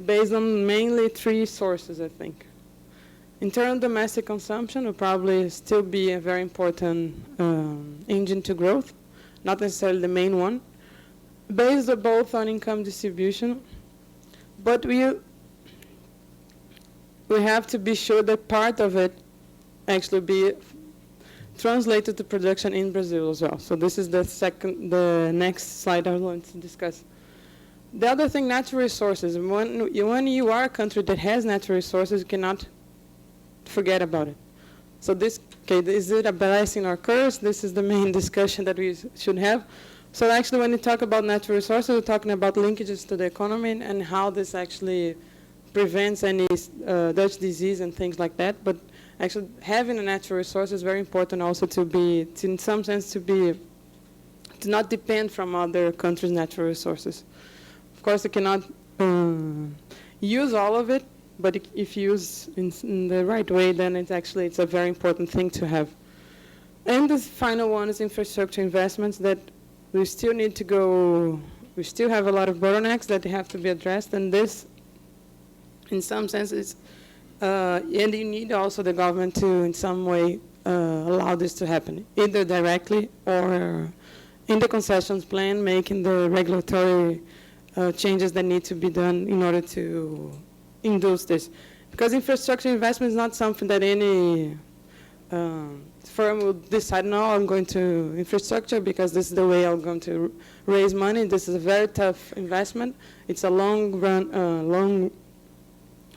[SPEAKER 3] based on mainly three sources, I think. Internal domestic consumption will probably still be a very important engine to growth, not necessarily the main one, based both on income distribution, but we have to be sure that part of it actually be translated to production in Brazil as well. So this is the next slide I want to discuss. The other thing, natural resources. When you are a country that has natural resources, you cannot forget about it. So is it a blessing or curse? This is the main discussion that we should have. So actually, when you talk about natural resources, we're talking about linkages to the economy and how this actually prevents any Dutch disease and things like that. But actually, having a natural resource is very important also in some sense, to not depend from other countries' natural resources. Of course, you cannot use all of it, but if used in the right way, then it's a very important thing to have. And the final one is infrastructure investments that we still need to go. We still have a lot of bottlenecks that have to be addressed, and this, in some sense, and you need also the government to, in some way, allow this to happen, either directly or in the concessions plan, making the regulatory changes that need to be done in order to induce this. Because infrastructure investment is not something that any firm will decide, no, I'm going to infrastructure because this is the way I'm going to raise money. This is a very tough investment. It's a long run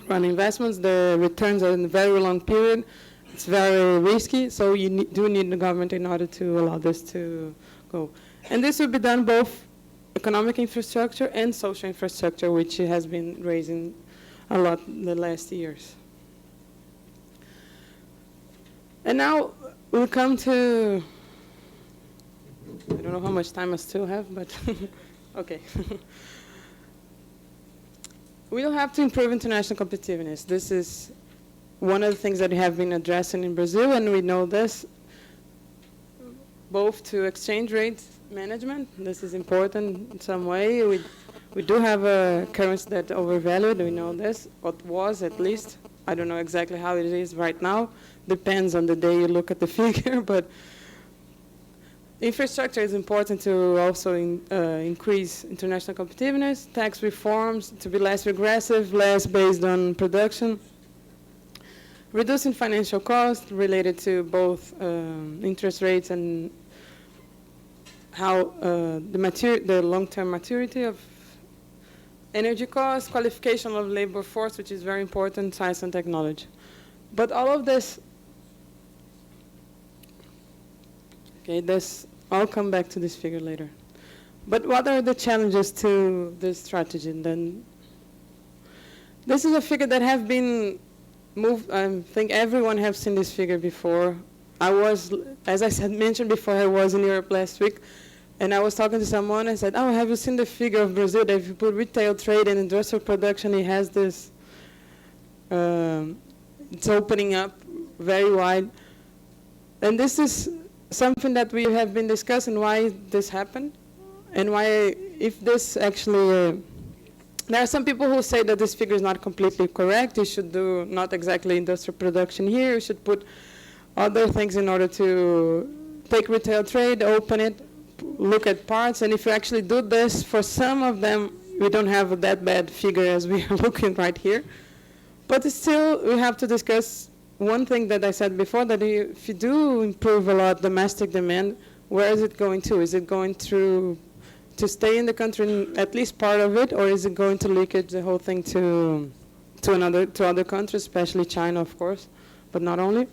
[SPEAKER 3] investments. The returns are in a very long period. It's very risky, so you do need the government in order to allow this to go. And this will be done both economic infrastructure and social infrastructure, which has been raising a lot in the last years. And now we'll come to, I don't know how much time I still have, but okay. We'll have to improve international competitiveness. This is one of the things that we have been addressing in Brazil, and we know this, both to exchange rate management. This is important in some way. We do have a currency that overvalued, we know this, or was at least. I don't know exactly how it is right now. Depends on the day you look at the figure, but infrastructure is important to also increase international competitiveness, tax reforms to be less regressive, less based on production, reducing financial costs related to both interest rates and how the long-term maturity of energy costs, qualification of labor force, which is very important, science and technology. But all of this, okay, I'll come back to this figure later. But what are the challenges to this strategy? Then this is a figure that have been moved. I think everyone has seen this figure before. As I mentioned before, I was in Europe last week, and I was talking to someone and said, oh, have you seen the figure of Brazil that if you put retail trade and industrial production, it has this, it's opening up very wide. And this is something that we have been discussing, why this happened, and why, if this actually, there are some people who say that this figure is not completely correct. You should do not exactly industrial production here. You should put other things in order to take retail trade, open it, look at parts, and if you actually do this, for some of them, we don't have that bad figure as we are looking right here. But still, we have to discuss one thing that I said before, that if you do improve a lot domestic demand, where is it going to? Is it going to stay in the country, at least part of it, or is it going to leakage the whole thing to other countries, especially China, of course, but not only?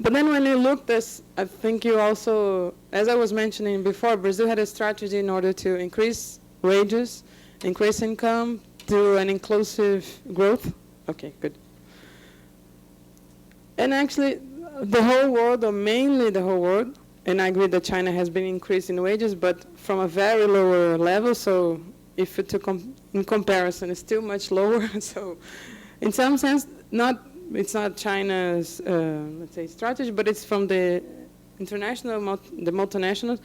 [SPEAKER 3] But then when you look this, I think you also, as I was mentioning before, Brazil had a strategy in order to increase wages, increase income, through an inclusive growth. Okay, good. And actually, the whole world, or mainly the whole world, and I agree that China has been increasing wages, but from a very lower level, so if it in comparison, it's still much lower. So in some sense, it's not China's, let's say, strategy, but it's from the international, the multinationals.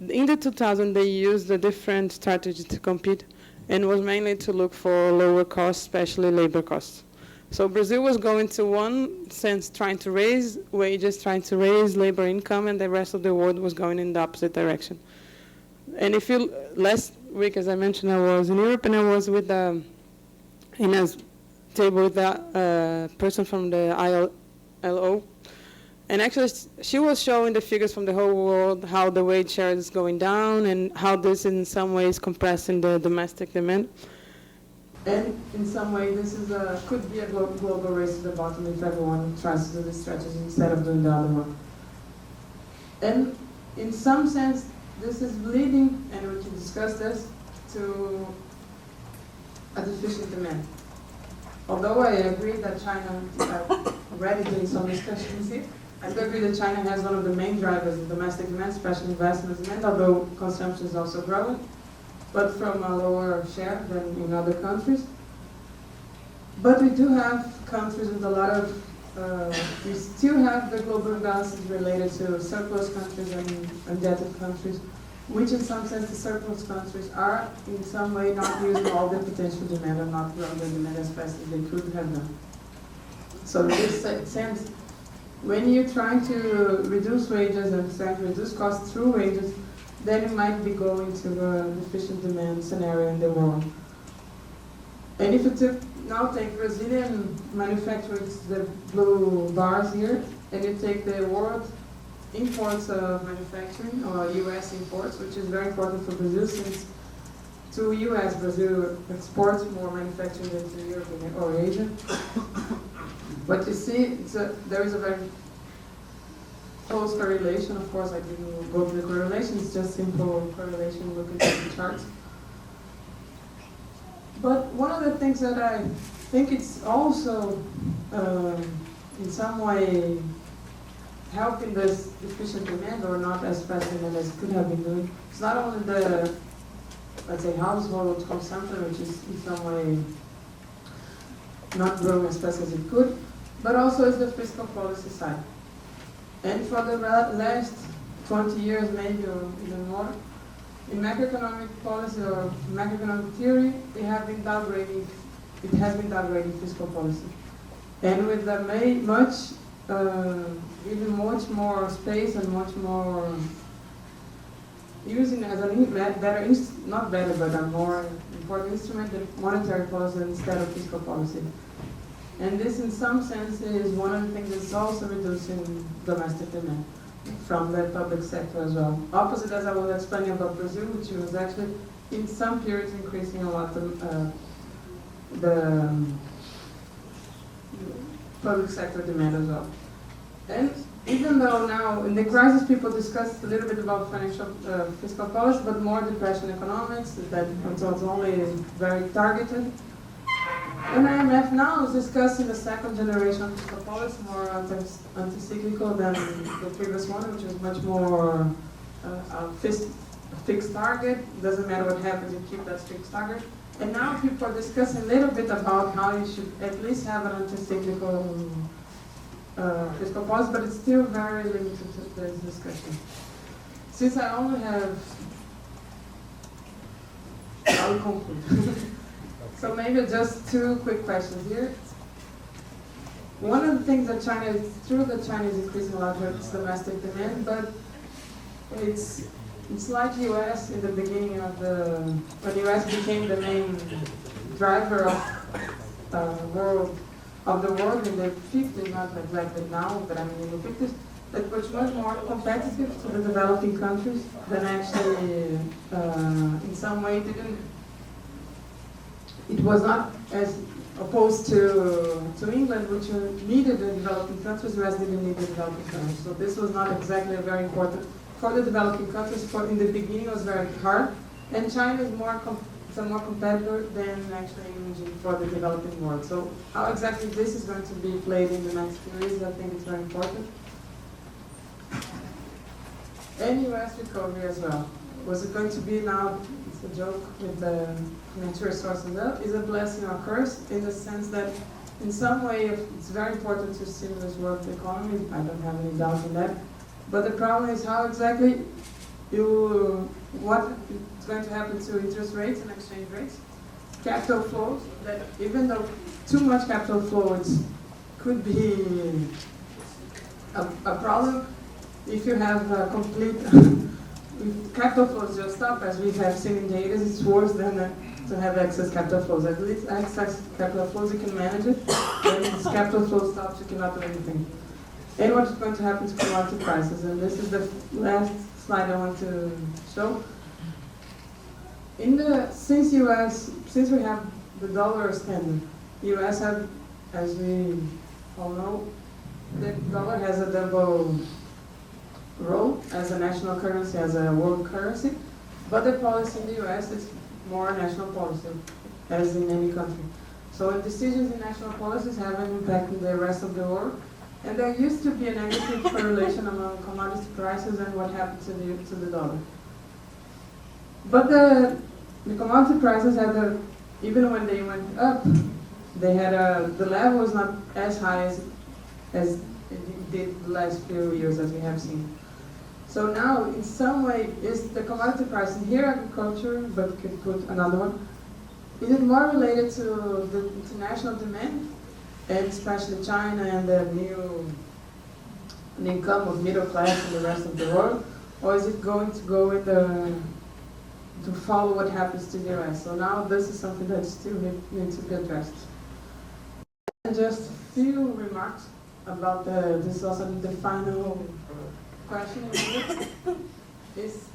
[SPEAKER 3] In the 2000s, they used a different strategy to compete, and was mainly to look for lower costs, especially labor costs. So Brazil was going to one sense, trying to raise wages, trying to raise labor income, and the rest of the world was going in the opposite direction. And if you, last week, as I mentioned, I was in Europe, and I was with in a table with a person from the ILO, and actually she was showing the figures from the whole world, how the wage share is going down, and how this in some ways compressing the domestic demand. And in some way, this is could be a global race to the bottom if everyone tries to do this strategy instead of doing the other one. And in some sense, this is leading, and we can discuss this, to a deficient demand. Although I agree that China, I've already doing some discussions here, I do agree that China has one of the main drivers of domestic demand, especially investment demand, although consumption is also growing, but from a lower share than in other countries. But we do have countries with a lot of, we still have the global imbalances related to surplus countries and indebted countries, which in some sense the surplus countries are in some way not using all their potential demand or not growing their demand as fast as they could have done. So in this sense, when you're trying to reduce wages and trying to reduce costs through wages, then you might be going to a deficient demand scenario in the world. And if you now take Brazilian manufacturers, the blue bars here, and you take the world imports of manufacturing, or U.S. imports, which is very important for Brazil, since to U.S. Brazil exports more manufacturing than to Europe or Asia. But you see, there is a very close correlation. Of course, I didn't go to the correlation, it's just simple correlation looking at the charts. But one of the things that I think it's also in some way helping this deficient demand, or not as fast demand as it could have been doing, it's not only the, let's say, household consumption, which is in some way not growing as fast as it could, but also is the fiscal policy side. And for the last 20 years, maybe, or even more, in macroeconomic policy or macroeconomic theory, it has been downgrading fiscal policy. And with the even much more space and much more using as a not better, but a more important instrument, the monetary policy instead of fiscal policy. And this, in some sense, is one of the things that's also reducing domestic demand from the public sector as well. Opposite, as I was explaining about Brazil, which was actually, in some periods, increasing a lot the public sector demand as well. And even though now, in the crisis, people discussed a little bit about financial fiscal policy, but more depression economics, that was only very targeted. And IMF now is discussing the second generation of fiscal policy, more anti-cyclical than the previous one, which was much more a fixed target. Doesn't matter what happens, you keep that fixed target. And now people are discussing a little bit about how you should at least have an anti-cyclical fiscal policy, but it's still very limited to this discussion. Since I only have, I will conclude. So maybe just two quick questions here. One of the things that China is increasing a lot of its domestic demand, but it's like US in the beginning of when US became the main driver of the world in the 50s, not exactly now, but I mean in the 50s, that was much more competitive to the developing countries than actually, in some way, it was not as opposed to England, which needed the developing countries, US didn't need the developing countries. So this was not exactly very important for the developing countries. In the beginning, it was very hard, and China is more competitor than actually imaging for the developing world. So how exactly this is going to be played in the next few years, I think it's very important. And US recovery as well. Was it going to be now, it's a joke with the natural resources up, is a blessing or curse, in the sense that in some way it's very important to stimulate world economy, I don't have any doubt in that. But the problem is how exactly what is going to happen to interest rates and exchange rates, capital flows, that even though too much capital flow could be a problem if you have a complete, if capital flows just stop, as we have seen in the 80s, it's worse than to have excess capital flows. At least excess capital flows, you can manage it. When this capital flow stops, you cannot do anything. And what's going to happen to commodity prices? And this is the last slide I want to show. Since we have the dollar standard, US have, as we all know, the dollar has a double role as a national currency, as a world currency, but the policy in the US is more national policy, as in any country. So decisions in national policies have an impact on the rest of the world. And there used to be a negative correlation among commodity prices and what happened to the dollar. But the commodity prices had even when they went up, they had the level was not as high as it did the last few years, as we have seen. So now, in some way, is the commodity price in here agriculture, but could put another one, is it more related to the international demand, and especially China and the new an income of middle class in the rest of the world, or is it going to go with to follow what happens to the US? So now this is something that still needs to be addressed. And just a few remarks about this is also the final question is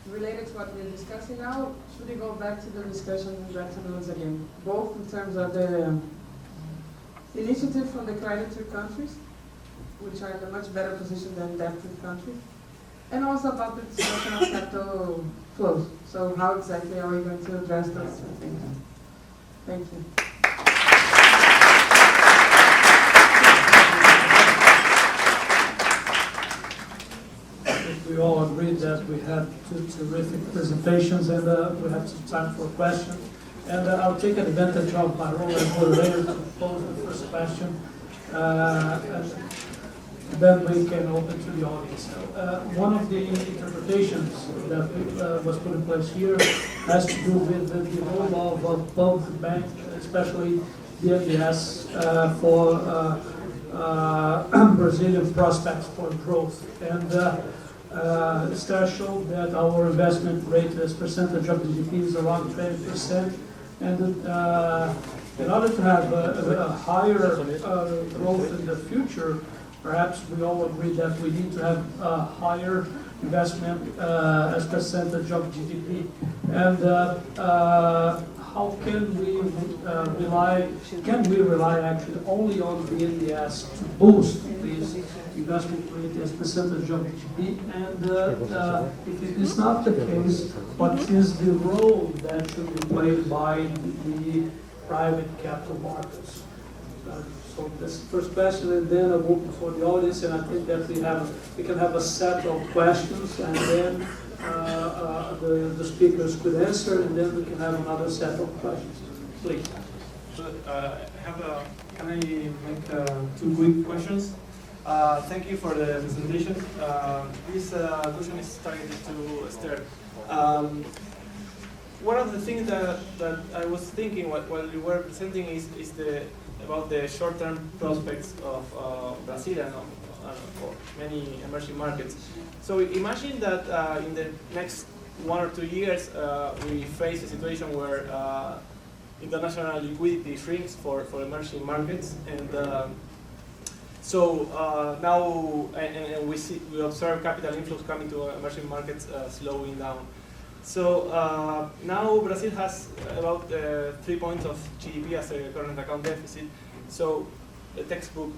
[SPEAKER 3] related to what we're discussing now. Should we go back to the discussion in Bretton Woods again, both in terms of the initiative from the creditor countries, which are in a much better position than debtor countries, and also about the discussion of capital flows. So how exactly are we going to address those two things? Thank you.
[SPEAKER 1] We all agreed that we had two terrific presentations and we have some time for questions. And I'll take advantage of my role as moderator to pose the first question. And then we can open to the audience. One of the interpretations that was put in place here has to do with the role of public bank, especially the MBS, for Brazilian prospects for growth. And Esther showed that our investment rate as percentage of GDP is around 20%. And in order to have a higher growth in the future, perhaps we all agree that we need to have a higher investment as percentage of GDP. And how can we rely actually only on the NDS to boost this investment rate as percentage of GDP? And if it is not the case, what is the role that should be played by the private capital markets? So this is the first question, and then I'll open for the audience, and I think that we can have a set of questions, and then the speakers could answer, and then we can have another set of questions. Please.
[SPEAKER 4] Can I make two quick questions? Thank you for the presentation. This question is targeted to Esther. One of the things that I was thinking while you were presenting is about the short-term prospects of Brazil and for many emerging markets. So imagine that in the next 1 or 2 years we face a situation where international liquidity shrinks for emerging markets, and so now we observe capital inflows coming to emerging markets slowing down. So now Brazil has about 3 points of GDP as a current account deficit. So the textbook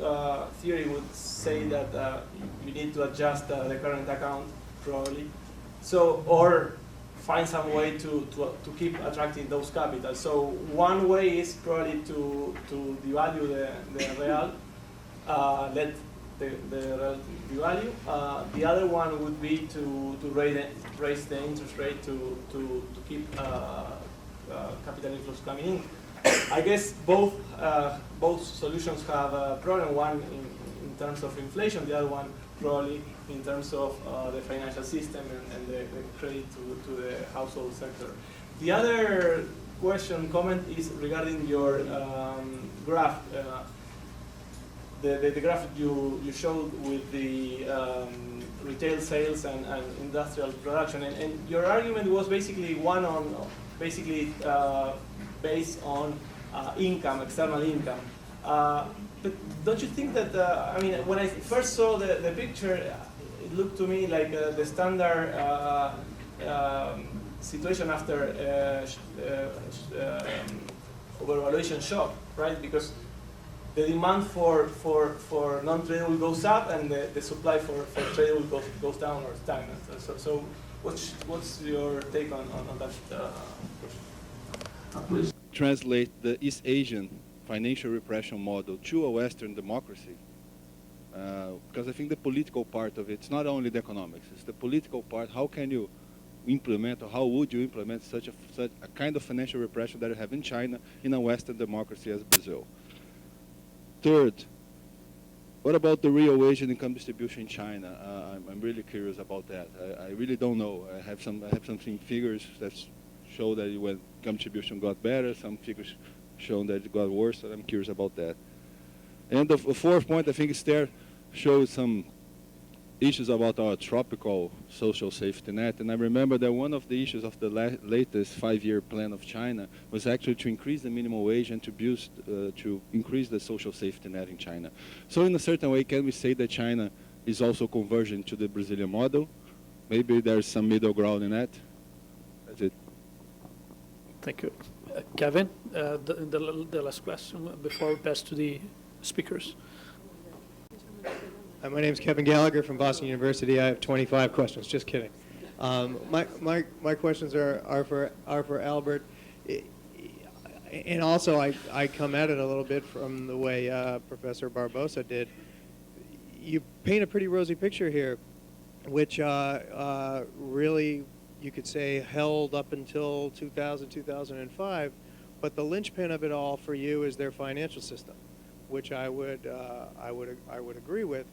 [SPEAKER 4] theory would say that you need to adjust the current account probably. So or find some way to keep attracting those capitals. So one way is probably to devalue the real, let the real devalue. The other one would be to raise the interest rate to keep capital inflows coming in. I guess both solutions have a problem. One in terms of inflation, the other one probably in terms of the financial system and the credit to the household sector. The other comment is regarding your graph. The graph you showed with the retail sales and industrial production, and your argument was basically based on income, external income. But don't you think that, I mean, when I first saw the picture, it looked to me like the standard situation after overvaluation shock, right? Because the demand for non-tradable goes up and the supply for tradable goes down or stagnant. So what's your take on that question?
[SPEAKER 5] Translate the East Asian financial repression model to a Western democracy, because I think the political part of it's not only the economics, it's the political part. How can you implement, or how would you implement such a kind of financial repression that you have in China in a Western democracy as Brazil? Third, what about the real wage and income distribution in China? I'm really curious about that. I really don't know. I have some figures that show that when income distribution got better, some figures shown that it got worse, and I'm curious about that. And the fourth point, I think Esther showed some issues about our tropical social safety net, and I remember that one of the issues of the latest 5-year plan of China was actually to increase the minimum wage and to increase the social safety net in China. So in a certain way, can we say that China is also converging to the Brazilian model? Maybe there's some middle ground in that. That's it.
[SPEAKER 1] Thank you. Kevin, the last question before we pass to the speakers.
[SPEAKER 6] My name is Kevin Gallagher from Boston University. I have 25 questions. Just kidding. My questions are for Albert, and also I come at it a little bit from the way Professor Barbosa did. You paint a pretty rosy picture here, which really, you could say, held up until 2000, 2005, but the linchpin of it all for you is their financial system, which I would agree with.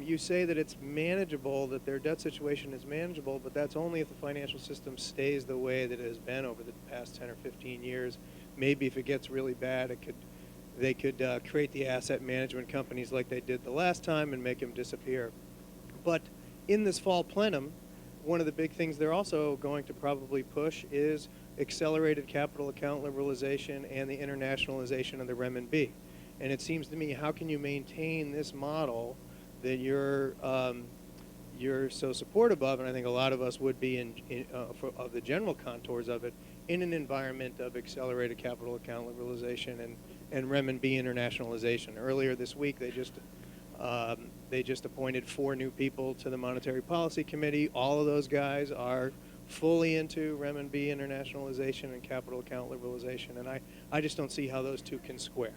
[SPEAKER 6] You say that it's manageable, that their debt situation is manageable, but that's only if the financial system stays the way that it has been over the past 10 or 15 years. Maybe if it gets really bad, they could create the asset management companies like they did the last time and make them disappear. But in this fall plenum, one of the big things they're also going to probably push is accelerated capital account liberalization and the internationalization of the renminbi. And it seems to me, how can you maintain this model that you're so supportive of, and I think a lot of us would be of the general contours of it, in an environment of accelerated capital account liberalization and renminbi internationalization. Earlier this week, they just appointed 4 new people to the Monetary Policy Committee. All of those guys are fully into renminbi internationalization and capital account liberalization, and I just don't see how those two can square.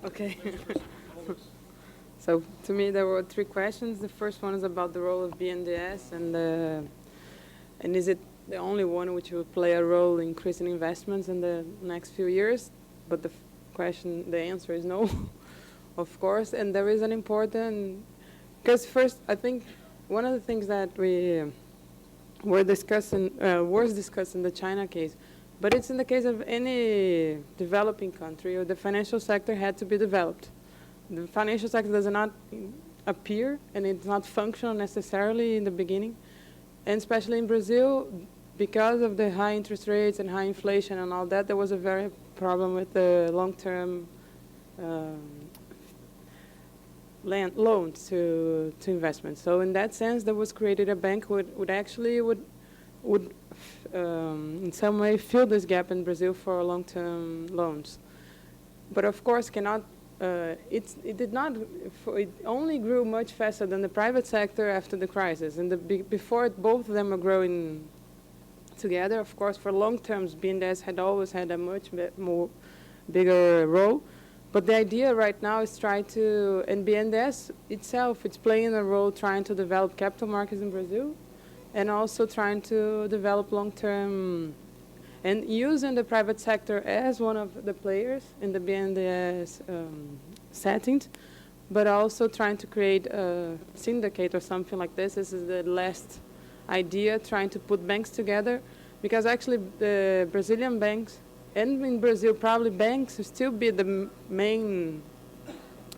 [SPEAKER 3] Okay. So to me, there were 3 questions. The first one is about the role of BNDES, and is it the only one which will play a role in increasing investments in the next few years? But the answer is no, of course. And there is an important, because first, I think one of the things that we was discussed in the China case, but it's in the case of any developing country, or the financial sector had to be developed. The financial sector does not appear, and it's not functional necessarily in the beginning. And especially in Brazil, because of the high interest rates and high inflation and all that, there was a very problem with the long-term loans to investments. So in that sense, there was created a bank would in some way fill this gap in Brazil for long-term loans. But of course, it only grew much faster than the private sector after the crisis. And before both of them are growing together. Of course, for long terms, BNDES had always had a much more bigger role. But the idea right now is and BNDES itself, it's playing a role trying to develop capital markets in Brazil, and also trying to develop long-term, and using the private sector as one of the players in the BNDES settings, but also trying to create a syndicate or something like this. This is the last idea, trying to put banks together, because actually the Brazilian banks, and in Brazil probably banks will still be the main,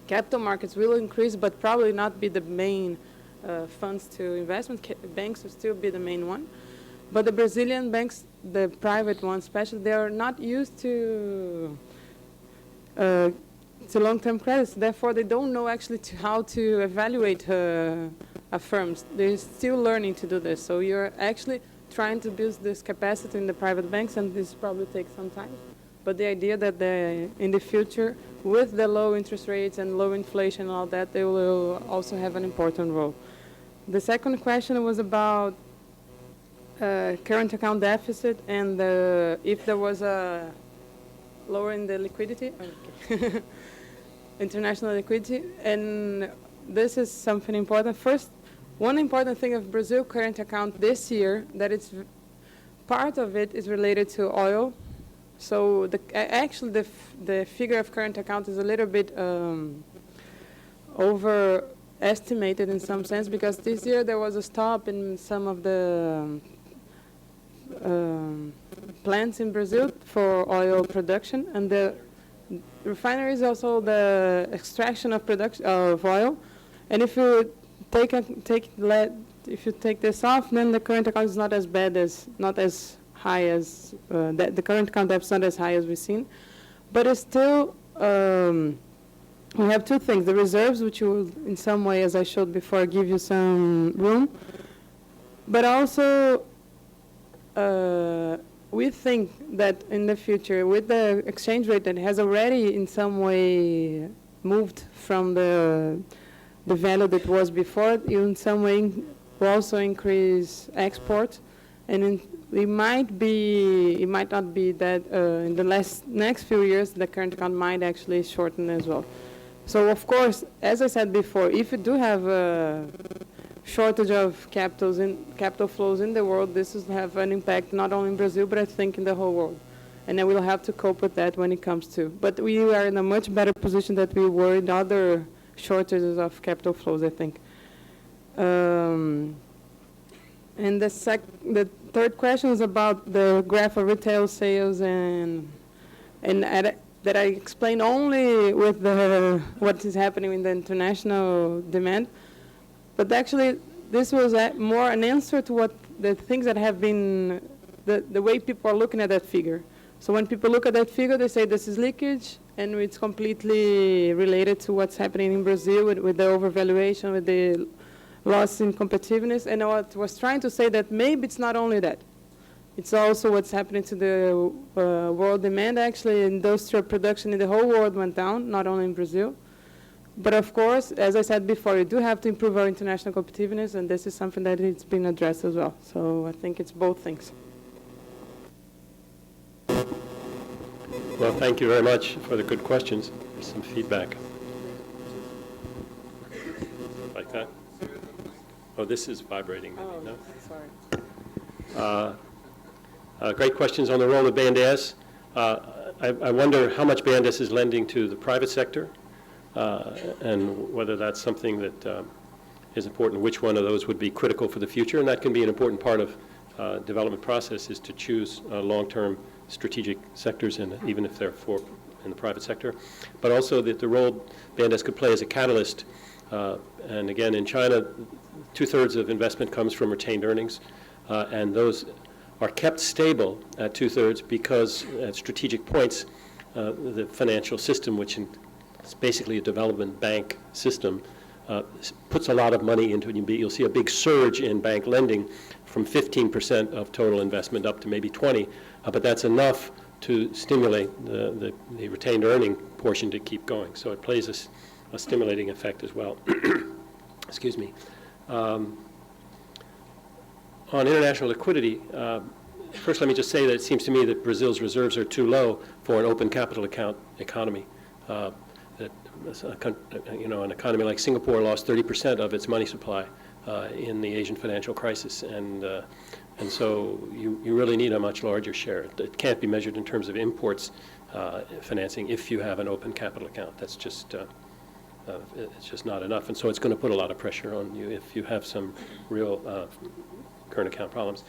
[SPEAKER 3] capital markets will increase, but probably not be the main funds to investment. Banks will still be the main one. But the Brazilian banks, the private ones especially, they are not used to long-term credits. Therefore, they don't know actually how to evaluate firms. They're still learning to do this. So you're actually trying to build this capacity in the private banks, and this probably takes some time. But the idea that in the future, with the low interest rates and low inflation and all that, they will also have an important role. The second question was about current account deficit and if there was a lowering the liquidity, international liquidity, and this is something important. First, one important thing of Brazil current account this year, that it's part of it is related to oil. So actually the figure of current account is a little bit estimated in some sense, because this year there was a stop in some of the plants in Brazil for oil production, and the refineries also the extraction of production of oil. And if you if you take this off, then the current account is not as high as the current account debt is not as high as we've seen, but it's still. We have two things: the reserves, which will, in some way, as I showed before, give you some room, but also we think that in the future, with the exchange rate that has already in some way moved from the value that was before, it in some way will also increase export, and it might not be that in the next few years the current account might actually shorten as well. So of course, as I said before, if you do have a shortage of capital flows in the world, this will have an impact not only in Brazil, but I think in the whole world. And then we'll have to cope with that when it comes to. But we are in a much better position than we were in other shortages of capital flows, I think. And the third question is about the graph of retail sales that I explained only with what is happening in the international demand. But actually, this was more an answer to what the things that have been, the way people are looking at that figure. So when people look at that figure, they say this is leakage, and it's completely related to what's happening in Brazil with the overvaluation, with the loss in competitiveness. And I was trying to say that maybe it's not only that. It's also what's happening to the world demand. Actually, industrial production in the whole world went down, not only in Brazil. But of course, as I said before, we do have to improve our international competitiveness, and this is something that it's been addressed as well. So I think it's both things.
[SPEAKER 2] Well, thank you very much for the good questions. There's some feedback. Like that? Oh, this is vibrating, maybe, no?
[SPEAKER 3] Sorry.
[SPEAKER 2] Great questions on the role of BNDES. I wonder how much BNDES is lending to the private sector, and whether that's something that is important, which one of those would be critical for the future. And that can be an important part of development process, is to choose long-term strategic sectors, even if they're in the private sector. But also that the role BNDES could play as a catalyst. And again, in China, 2/3 of investment comes from retained earnings, and those are kept stable at 2/3 because at strategic points, the financial system, which is basically a development bank system, puts a lot of money into it. You'll see a big surge in bank lending from 15% of total investment up to maybe 20%, but that's enough to stimulate the retained earning portion to keep going. So it plays a stimulating effect as well. Excuse me. On international liquidity, first let me just say that it seems to me that Brazil's reserves are too low for an open capital account economy. An economy like Singapore lost 30% of its money supply in the Asian financial crisis, and so you really need a much larger share. It can't be measured in terms of imports financing if you have an open capital account. That's just it's just not enough, and so it's going to put a lot of pressure on you if you have some real current account problems.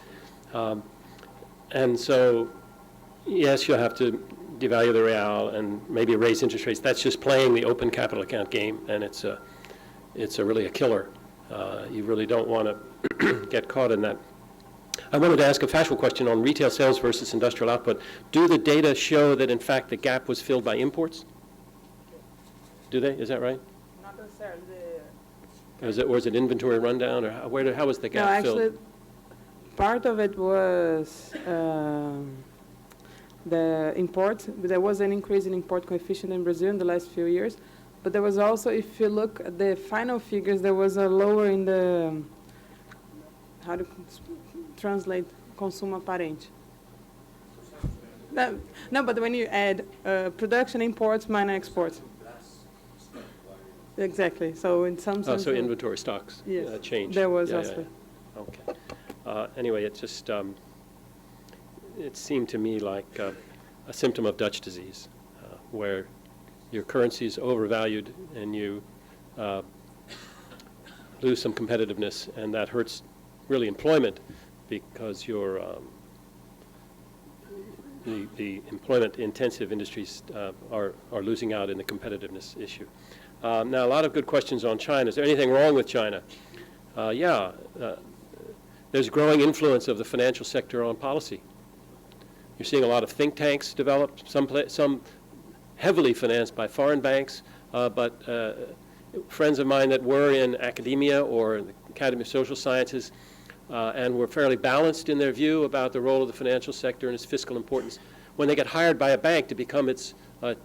[SPEAKER 2] And so, yes, you'll have to devalue the real and maybe raise interest rates. That's just playing the open capital account game, and it's really a killer. You really don't want to get caught in that. I wanted to ask a factual question on retail sales versus industrial output. Do the data show that, in fact, the gap was filled by imports? Do they? Is that right?
[SPEAKER 3] Not necessarily.
[SPEAKER 2] Or is it inventory rundown, or how was the gap filled?
[SPEAKER 3] No, actually, part of it was the import. There was an increase in import coefficient in Brazil in the last few years. But there was also, if you look at the final figures, there was a lower in the, how to translate consumo aparente? No, but when you add production, imports, minus exports. Exactly. So in some sense.
[SPEAKER 2] So inventory stocks changed.
[SPEAKER 3] There was also.
[SPEAKER 2] Yeah. Okay. Anyway, it just it seemed to me like a symptom of Dutch disease, where your currency is overvalued and you lose some competitiveness, and that hurts really employment because the employment-intensive industries are losing out in the competitiveness issue. Now, a lot of good questions on China. Is there anything wrong with China? There's growing influence of the financial sector on policy. You're seeing a lot of think tanks develop, some heavily financed by foreign banks, but friends of mine that were in academia or the Academy of Social Sciences and were fairly balanced in their view about the role of the financial sector and its fiscal importance. When they get hired by a bank to become its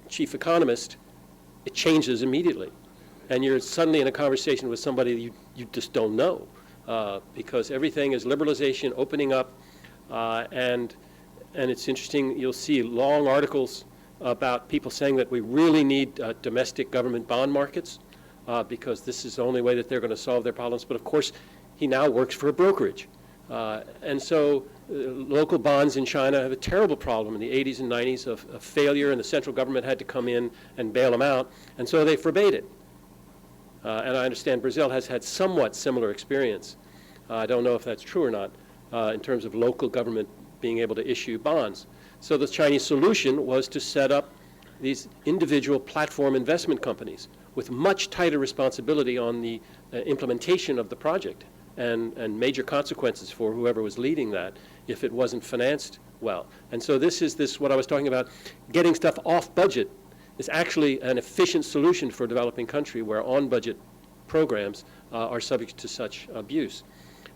[SPEAKER 2] chief economist, it changes immediately. And you're suddenly in a conversation with somebody you just don't know because everything is liberalization, opening up, and it's interesting, you'll see long articles about people saying that we really need domestic government bond markets because this is the only way that they're going to solve their problems. But of course, he now works for a brokerage. And so local bonds in China have a terrible problem in the 80s and 90s of failure, and the central government had to come in and bail them out. And so they forbade it. And I understand Brazil has had somewhat similar experience. I don't know if that's true or not in terms of local government being able to issue bonds. So the Chinese solution was to set up these individual platform investment companies with much tighter responsibility on the implementation of the project and major consequences for whoever was leading that if it wasn't financed well. And so this is what I was talking about. Getting stuff off budget is actually an efficient solution for a developing country where on-budget programs are subject to such abuse.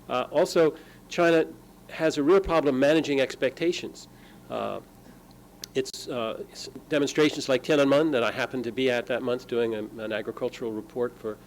[SPEAKER 2] Also, China has a real problem managing expectations. It's demonstrations like Tiananmen that I happened to be at that month doing an agricultural report for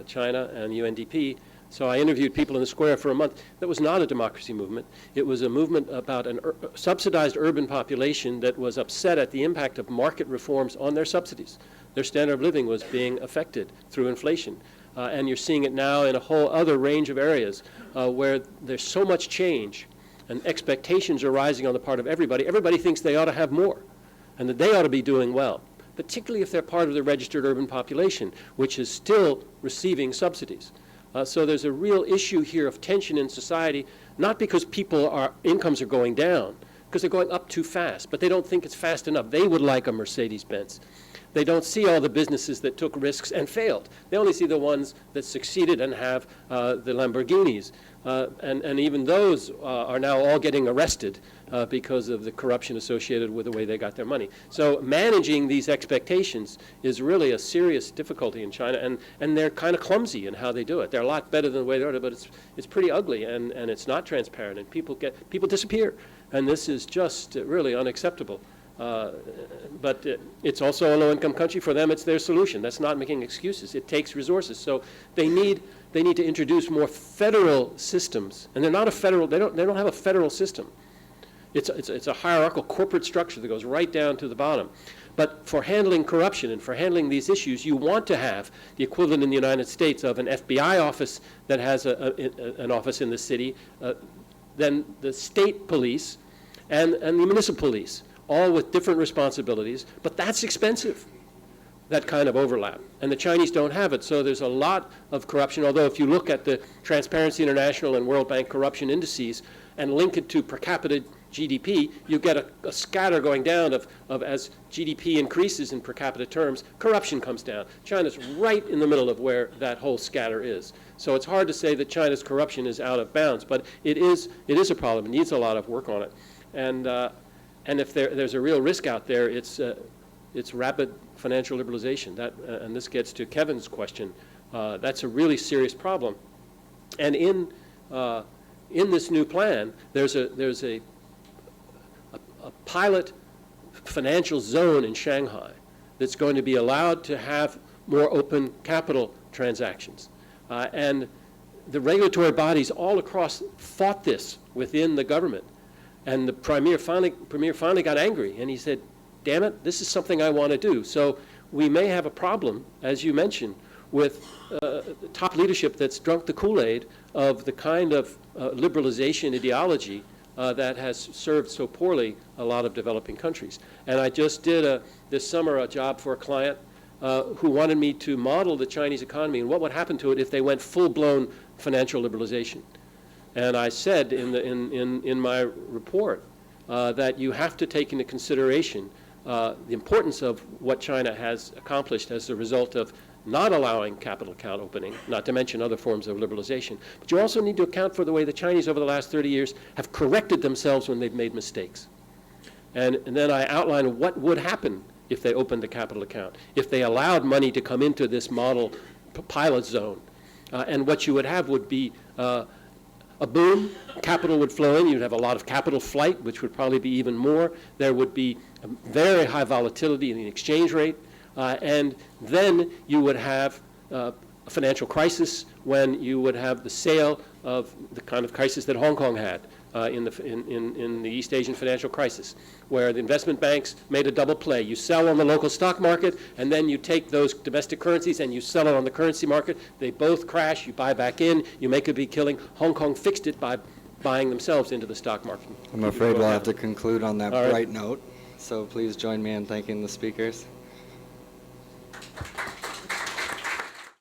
[SPEAKER 2] China and UNDP. So I interviewed people in the square for a month. That was not a democracy movement. It was a movement about a subsidized urban population that was upset at the impact of market reforms on their subsidies. Their standard of living was being affected through inflation. And you're seeing it now in a whole other range of areas where there's so much change and expectations are rising on the part of everybody. Everybody thinks they ought to have more and that they ought to be doing well, particularly if they're part of the registered urban population, which is still receiving subsidies. So there's a real issue here of tension in society, not because incomes are going down, because they're going up too fast, but they don't think it's fast enough. They would like a Mercedes-Benz. They don't see all the businesses that took risks and failed. They only see the ones that succeeded and have the Lamborghinis. And even those are now all getting arrested because of the corruption associated with the way they got their money. So managing these expectations is really a serious difficulty in China, and they're kind of clumsy in how they do it. They're a lot better than the way they are, but it's pretty ugly, and it's not transparent, and people disappear. And this is just really unacceptable. But it's also a low-income country. For them, it's their solution. That's not making excuses. It takes resources. So they need to introduce more federal systems. And they're not a federal. They don't have a federal system. It's a hierarchical corporate structure that goes right down to the bottom. But for handling corruption and for handling these issues, you want to have the equivalent in the United States of an FBI office that has an office in the city, then the state police and the municipal police, all with different responsibilities, but that's expensive, that kind of overlap. And the Chinese don't have it, so there's a lot of corruption, although if you look at the Transparency International and World Bank corruption indices and link it to per capita GDP, you get a scatter going down of as GDP increases in per capita terms, corruption comes down. China's right in the middle of where that whole scatter is. So it's hard to say that China's corruption is out of bounds, but it is a problem. It needs a lot of work on it. And if there's a real risk out there, it's rapid financial liberalization. And this gets to Kevin's question. That's a really serious problem. And in this new plan, there's a pilot financial zone in Shanghai that's going to be allowed to have more open capital transactions. And the regulatory bodies all across fought this within the government. And the premier finally got angry, and he said, damn it, this is something I want to do. So we may have a problem, as you mentioned, with top leadership that's drunk the Kool-Aid of the kind of liberalization ideology that has served so poorly a lot of developing countries. And I just did this summer a job for a client who wanted me to model the Chinese economy and what would happen to it if they went full-blown financial liberalization. And I said in my report that you have to take into consideration the importance of what China has accomplished as a result of not allowing capital account opening, not to mention other forms of liberalization. But you also need to account for the way the Chinese over the last 30 years have corrected themselves when they've made mistakes. And then I outlined what would happen if they opened a capital account, if they allowed money to come into this model pilot zone. And what you would have would be a boom, capital would flow in, you'd have a lot of capital flight, which would probably be even more. There would be a very high volatility in the exchange rate, and then you would have a financial crisis when you would have the sale of the kind of crisis that Hong Kong had in the East Asian financial crisis, where the investment banks made a double play. You sell on the local stock market, and then you take those domestic currencies and you sell it on the currency market. They both crash, you buy back in, you make a big killing. Hong Kong fixed it by buying themselves into the stock market.
[SPEAKER 7] I'm afraid we'll have to conclude on that
[SPEAKER 2] All right.
[SPEAKER 7] bright note, so please join me in thanking the speakers.